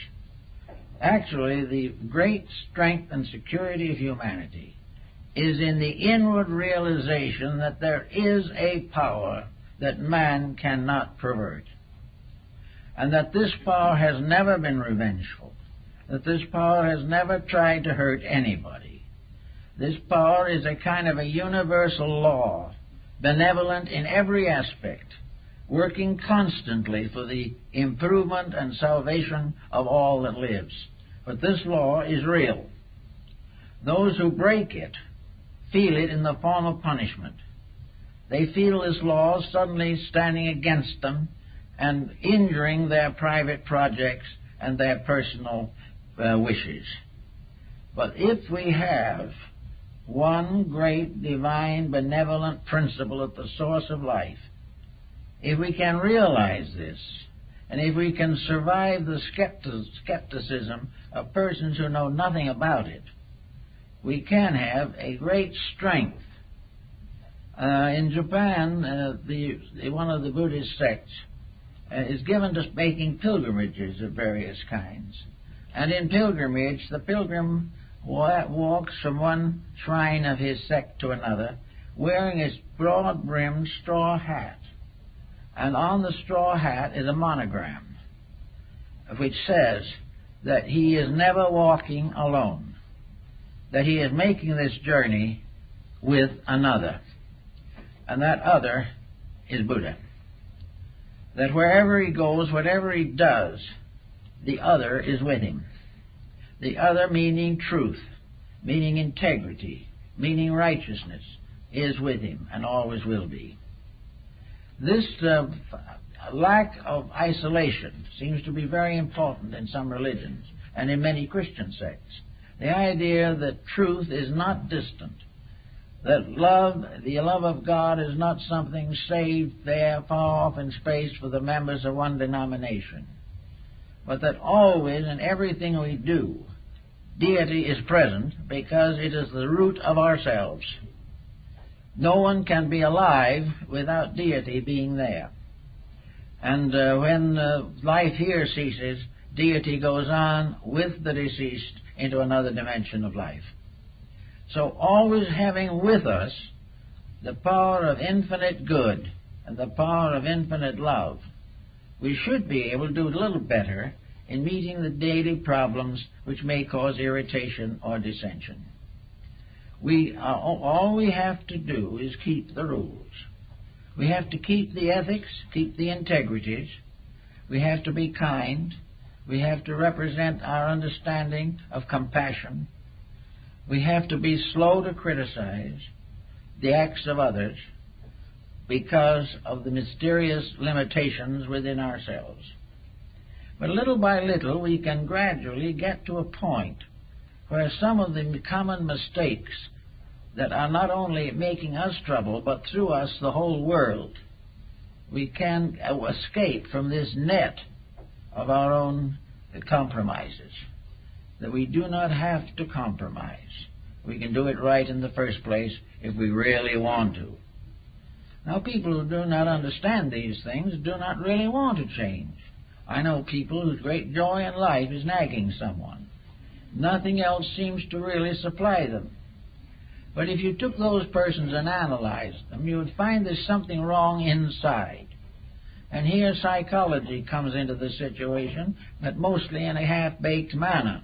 Actually, the great strength and security of humanity is in the inward realization that there is a power that man cannot pervert, and that this power has never been revengeful, that this power has never tried to hurt anybody. This power is a kind of a universal law, benevolent in every aspect, working constantly for the improvement and salvation of all that lives. But this law is real. Those who break it feel it in the form of punishment. They feel this law suddenly standing against them and injuring their private projects and their personal wishes. But if we have one great divine benevolent principle at the source of life, if we can realize this, and if we can survive the skepticism of persons who know nothing about it, we can have a great strength. In Japan, one of the Buddhist sects is given to making pilgrimages of various kinds. And in pilgrimage, the pilgrim walks from one shrine of his sect to another, wearing his broad-brimmed straw hat. And on the straw hat is a monogram, which says that he is never walking alone, that he is making this journey with another, and that other is Buddha. That wherever he goes, whatever he does, the other is with him. The other meaning truth, meaning integrity, meaning righteousness, is with him and always will be. This lack of isolation seems to be very important in some religions and in many Christian sects. The idea that truth is not distant, that the love of God is not something saved there far off in space for the members of one denomination, but that always in everything we do, deity is present because it is the root of ourselves. No one can be alive without deity being there. And when life here ceases, deity goes on with the deceased into another dimension of life. So always having with us the power of infinite good and the power of infinite love, we should be able to do a little better in meeting the daily problems which may cause irritation or dissension. All we have to do is keep the rules. We have to keep the ethics, keep the integrities. We have to be kind. We have to represent our understanding of compassion. We have to be slow to criticize the acts of others because of the mysterious limitations within ourselves. But little by little we can gradually get to a point where some of the common mistakes that are not only making us trouble, but through us the whole world, we can escape from this net of our own compromises, that we do not have to compromise. We can do it right in the first place if we really want to. Now, people who do not understand these things do not really want to change. I know people whose great joy in life is nagging someone. Nothing else seems to really supply them. But if you took those persons and analyzed them, you would find there's something wrong inside. And here psychology comes into the situation, but mostly in a half-baked manner.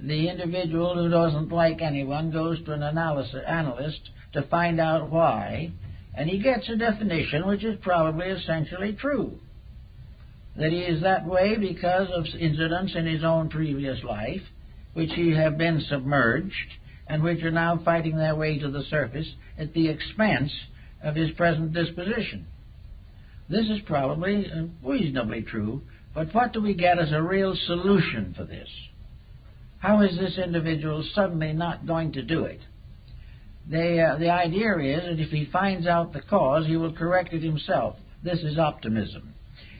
The individual who doesn't like anyone goes to an analyst to find out why, and he gets a definition which is probably essentially true. That he is that way because of incidents in his own previous life, which he have been submerged, and which are now fighting their way to the surface at the expense of his present disposition. This is probably reasonably true, but what do we get as a real solution for this? How is this individual suddenly not going to do it? The idea is that if he finds out the cause, he will correct it himself. This is optimism.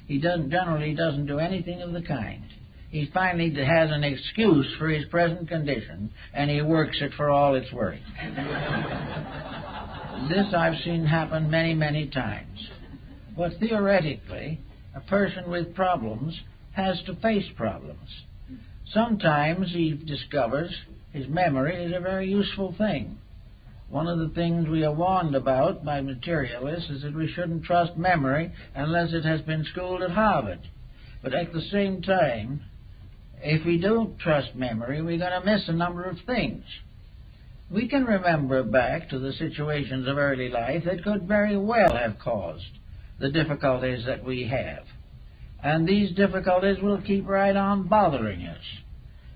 He generally doesn't do anything of the kind. He finally has an excuse for his present condition, and he works it for all it's worth. This I've seen happen many, many times. But theoretically, a person with problems has to face problems. Sometimes he discovers his memory is a very useful thing. One of the things we are warned about by materialists is that we shouldn't trust memory unless it has been schooled at Harvard. But at the same time, if we don't trust memory, we're going to miss a number of things. We can remember back to the situations of early life that could very well have caused the difficulties that we have. And these difficulties will keep right on bothering us.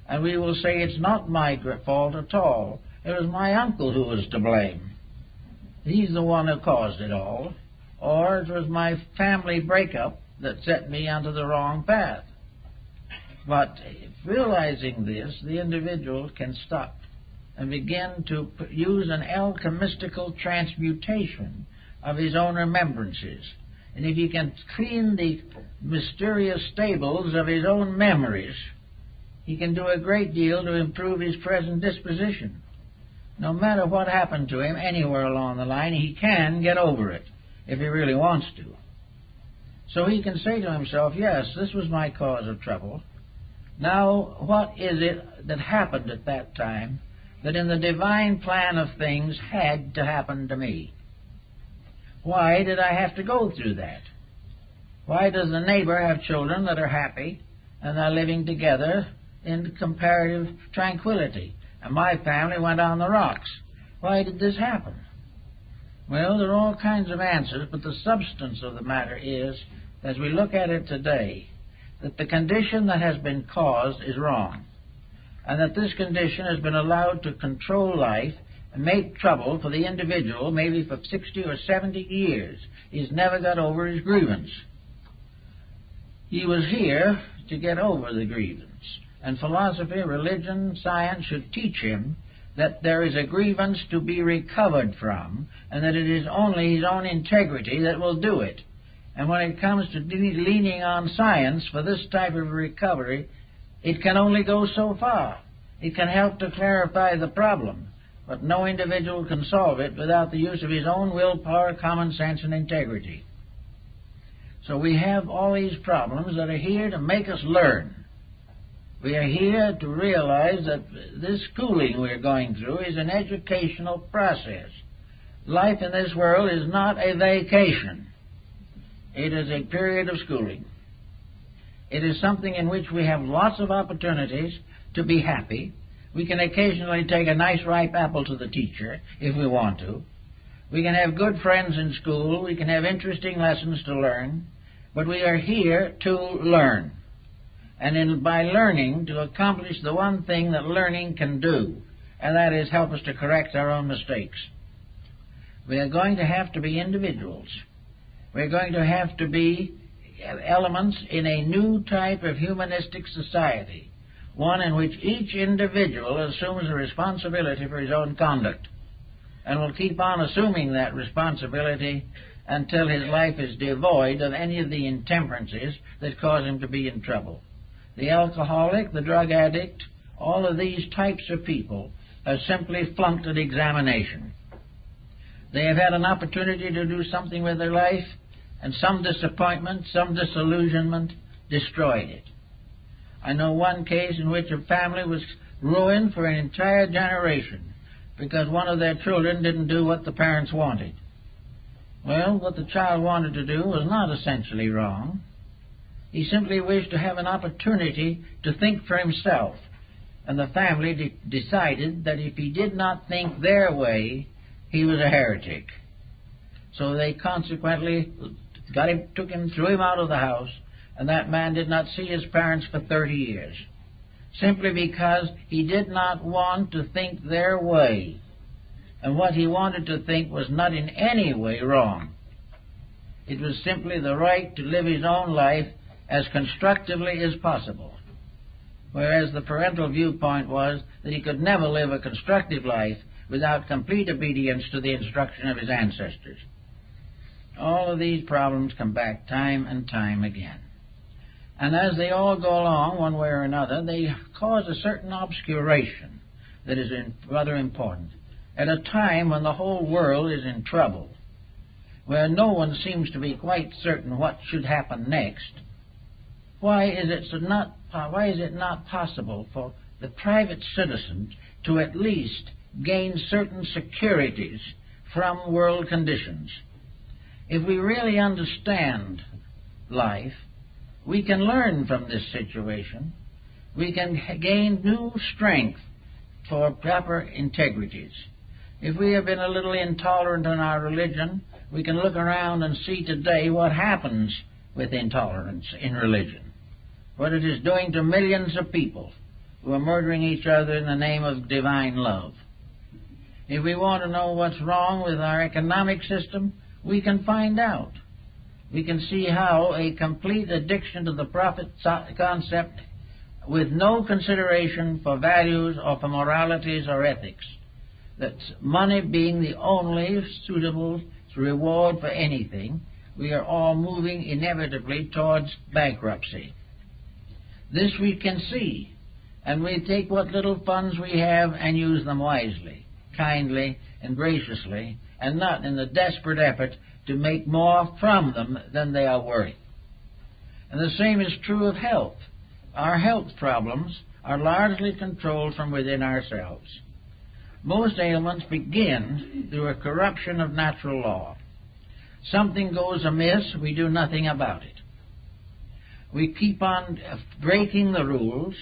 And we will say, it's not my fault at all. It was my uncle who was to blame. He's the one who caused it all. Or it was my family breakup that set me onto the wrong path. But realizing this, the individual can stop and begin to use an alchemistical transmutation of his own remembrances. And if he can clean the mysterious stables of his own memories, he can do a great deal to improve his present disposition. No matter what happened to him anywhere along the line, he can get over it if he really wants to. So he can say to himself, yes, this was my cause of trouble. Now, what is it that happened at that time that in the divine plan of things had to happen to me? Why did I have to go through that? Why does the neighbor have children that are happy and are living together in comparative tranquility, and my family went on the rocks? Why did this happen? Well, there are all kinds of answers, but the substance of the matter is, as we look at it today, that the condition that has been caused is wrong, and that this condition has been allowed to control life and make trouble for the individual maybe for 60 or 70 years. He's never got over his grievance. He was here to get over the grievance. And philosophy, religion, science should teach him that there is a grievance to be recovered from, and that it is only his own integrity that will do it. And when it comes to leaning on science for this type of recovery, it can only go so far. It can help to clarify the problem, but no individual can solve it without the use of his own willpower, common sense, and integrity. So we have all these problems that are here to make us learn. We are here to realize that this schooling we're going through is an educational process. Life in this world is not a vacation. It is a period of schooling. It is something in which we have lots of opportunities to be happy. We can occasionally take a nice ripe apple to the teacher if we want to. We can have good friends in school. We can have interesting lessons to learn. But we are here to learn. And by learning, to accomplish the one thing that learning can do, and that is help us to correct our own mistakes. We are going to have to be individuals. We're going to have to be elements in a new type of humanistic society, one in which each individual assumes a responsibility for his own conduct, and will keep on assuming that responsibility until his life is devoid of any of the intemperances that cause him to be in trouble. The alcoholic, the drug addict, all of these types of people have simply flunked an examination. They have had an opportunity to do something with their life, and some disappointment, some disillusionment destroyed it. I know one case in which a family was ruined for an entire generation because one of their children didn't do what the parents wanted. Well, what the child wanted to do was not essentially wrong. He simply wished to have an opportunity to think for himself, and the family decided that if he did not think their way, he was a heretic. So they consequently took him, threw him out of the house, and that man did not see his parents for 30 years, simply because he did not want to think their way, and what he wanted to think was not in any way wrong. It was simply the right to live his own life as constructively as possible, whereas the parental viewpoint was that he could never live a constructive life without complete obedience to the instruction of his ancestors. All of these problems come back time and time again. And as they all go along, one way or another, they cause a certain obscuration that is rather important. At a time when the whole world is in trouble, where no one seems to be quite certain what should happen next, why is it not possible for the private citizen to at least gain certain securities from world conditions. If we really understand life, we can learn from this situation. We can gain new strength for proper integrities. If we have been a little intolerant in our religion, we can look around and see today what happens with intolerance in religion, what it is doing to millions of people who are murdering each other in the name of divine love. If we want to know what's wrong with our economic system, we can find out. We can see how a complete addiction to the profit concept with no consideration for values or for moralities or ethics, that money being the only suitable reward for anything, we are all moving inevitably towards bankruptcy. This we can see, and we take what little funds we have and use them wisely, kindly and graciously, and not in the desperate effort to make more from them than they are worth. And the same is true of health. Our health problems are largely controlled from within ourselves. Most ailments begin through a corruption of natural law. Something goes amiss, we do nothing about it. We keep on breaking the rules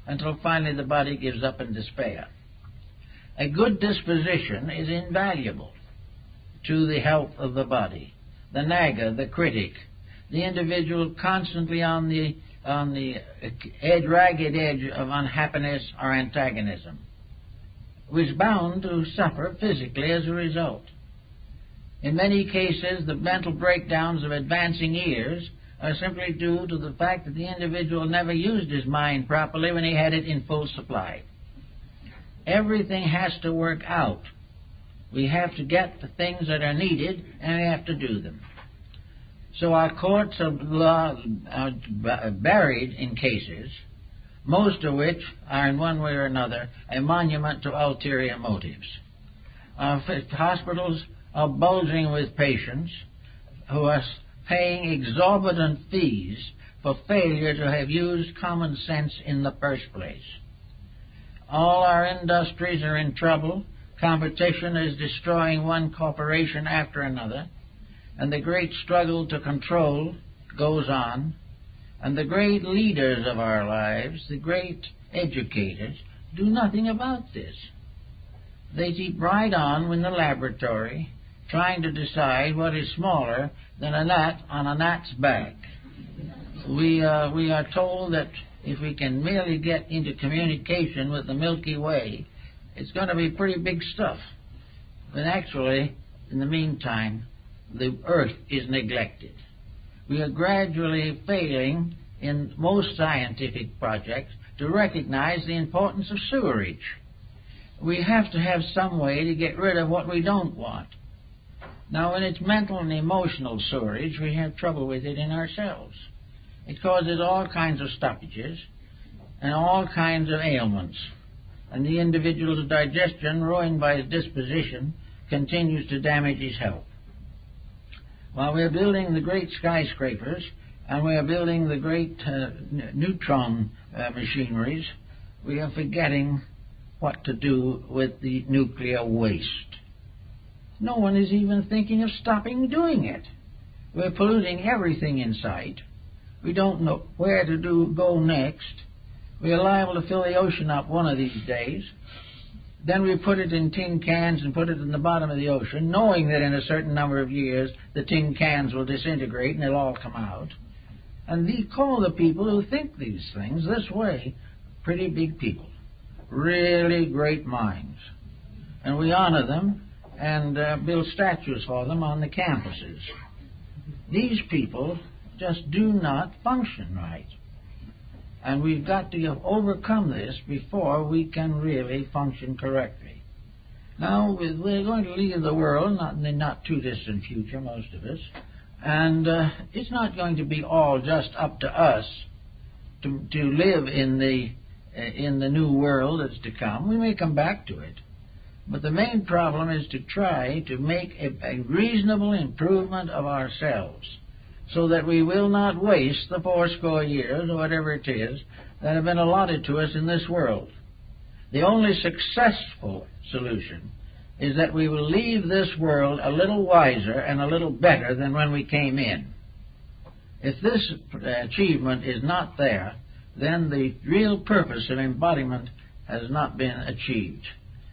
until finally the body gives up in despair. A good disposition is invaluable to the health of the body. The nagger, the critic, the individual constantly on the ragged edge of unhappiness or antagonism, was bound to suffer physically as a result. In many cases, the mental breakdowns of advancing years are simply due to the fact that the individual never used his mind properly when he had it in full supply. Everything has to work out. We have to get the things that are needed, and we have to do them. So our courts of law are buried in cases, most of which are in one way or another a monument to ulterior motives. Our hospitals are bulging with patients who are paying exorbitant fees for failure to have used common sense in the first place. All our industries are in trouble. Competition is destroying one corporation after another, and the great struggle to control goes on, and the great leaders of our lives, the great educators, do nothing about this. They keep right on in the laboratory trying to decide what is smaller than a gnat on a gnat's back. We are told that if we can merely get into communication with the Milky Way, it's going to be pretty big stuff. But actually, in the meantime, the Earth is neglected. We are gradually failing in most scientific projects to recognize the importance of sewerage. We have to have some way to get rid of what we don't want. Now, when it's mental and emotional sewerage, we have trouble with it in ourselves. It causes all kinds of stoppages and all kinds of ailments. And the individual's digestion, ruined by his disposition, continues to damage his health. While we are building the great skyscrapers and we are building the great neutron machineries, we are forgetting what to do with the nuclear waste. No one is even thinking of stopping doing it. We're polluting everything in sight. We don't know where to go next. We are liable to fill the ocean up one of these days. Then we put it in tin cans and put it in the bottom of the ocean, knowing that in a certain number of years the tin cans will disintegrate and they'll all come out. And we call the people who think these things this way pretty big people, really great minds. And we honor them and build statues for them on the campuses. These people just do not function right. And we've got to overcome this before we can really function correctly. Now, we're going to leave the world, not in the not too distant future, most of us, and it's not going to be all just up to us to live in the new world that's to come. We may come back to it. But the main problem is to try to make a reasonable improvement of ourselves, so that we will not waste the 80 years, or whatever it is, that have been allotted to us in this world. The only successful solution is that we will leave this world a little wiser and a little better than when we came in. If this achievement is not there, then the real purpose of embodiment has not been achieved.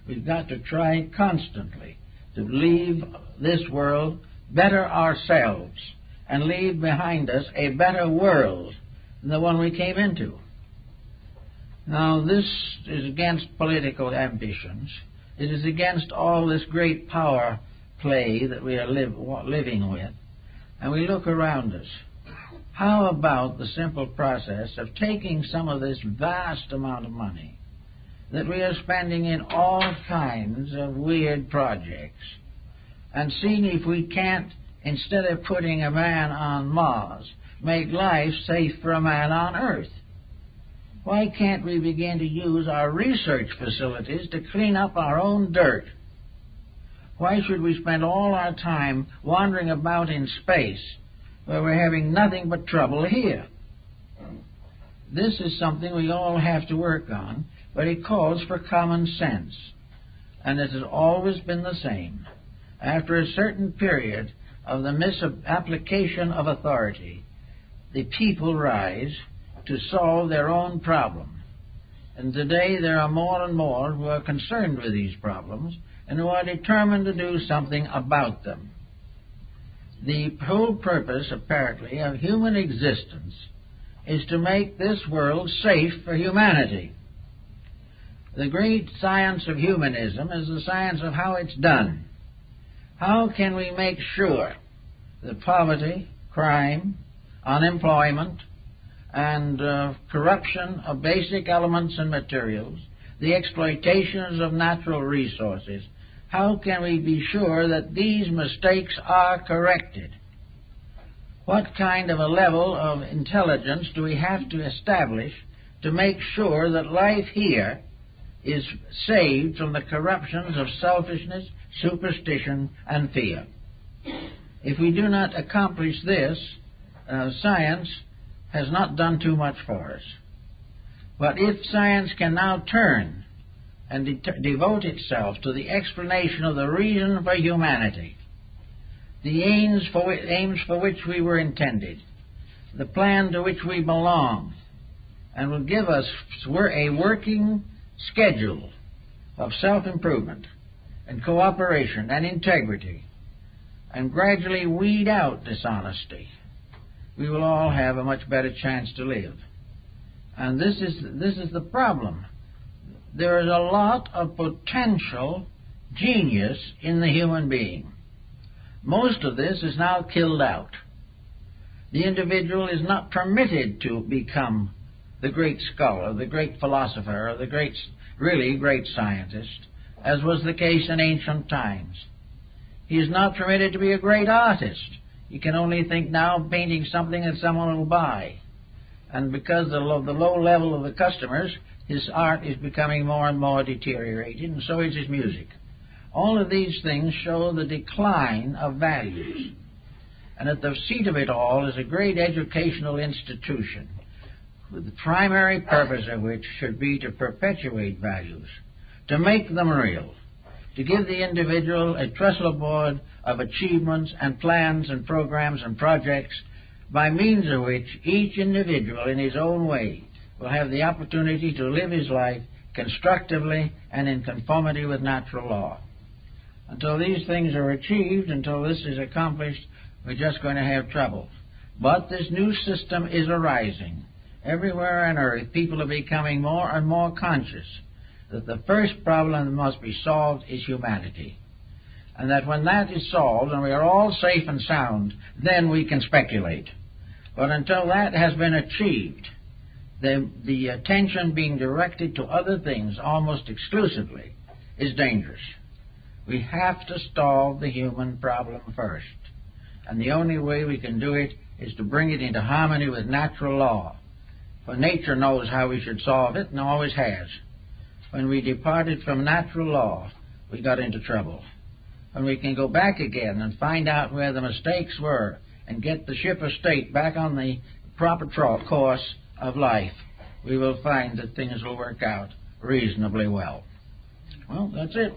We've got to try constantly to leave this world better ourselves and leave behind us a better world than the one we came into. Now, this is against political ambitions. It is against all this great power play that we are living with. And we look around us. How about the simple process of taking some of this vast amount of money that we are spending in all kinds of weird projects and seeing if we can't, instead of putting a man on Mars, make life safe for a man on Earth? Why can't we begin to use our research facilities to clean up our own dirt? Why should we spend all our time wandering about in space where we're having nothing but trouble here? This is something we all have to work on, but it calls for common sense. And it has always been the same. After a certain period of the misapplication of authority, the people rise to solve their own problem. And today there are more and more who are concerned with these problems and who are determined to do something about them. The whole purpose, apparently, of human existence is to make this world safe for humanity. The great science of humanism is the science of how it's done. How can we make sure that poverty, crime, unemployment, and corruption of basic elements and materials, the exploitations of natural resources, how can we be sure that these mistakes are corrected? What kind of a level of intelligence do we have to establish to make sure that life here is saved from the corruptions of selfishness, superstition, and fear? If we do not accomplish this, science has not done too much for us. But if science can now turn and devote itself to the explanation of the reason for humanity, the aims for which we were intended, the plan to which we belong, and will give us a working schedule of self-improvement and cooperation and integrity, and gradually weed out dishonesty, we will all have a much better chance to live. And this is the problem. There is a lot of potential genius in the human being. Most of this is now killed out. The individual is not permitted to become the great scholar, the great philosopher, or the really great scientist, as was the case in ancient times. He is not permitted to be a great artist. He can only think now of painting something that someone will buy. And because of the low level of the customers, his art is becoming more and more deteriorated, and so is his music. All of these things show the decline of values. And at the seat of it all is a great educational institution, with the primary purpose of which should be to perpetuate values, to make them real, to give the individual a trestle board of achievements and plans and programs and projects by means of which each individual in his own way will have the opportunity to live his life constructively and in conformity with natural law. Until these things are achieved, until this is accomplished, we're just going to have trouble. But this new system is arising. Everywhere on earth, people are becoming more and more conscious that the first problem that must be solved is humanity. And that when that is solved and we are all safe and sound, then we can speculate. But until that has been achieved, the attention being directed to other things almost exclusively is dangerous. We have to solve the human problem first. And the only way we can do it is to bring it into harmony with natural law. For nature knows how we should solve it and always has. When we departed from natural law, we got into trouble. When we can go back again and find out where the mistakes were and get the ship of state back on the proper course of life, we will find that things will work out reasonably well. Well, that's it.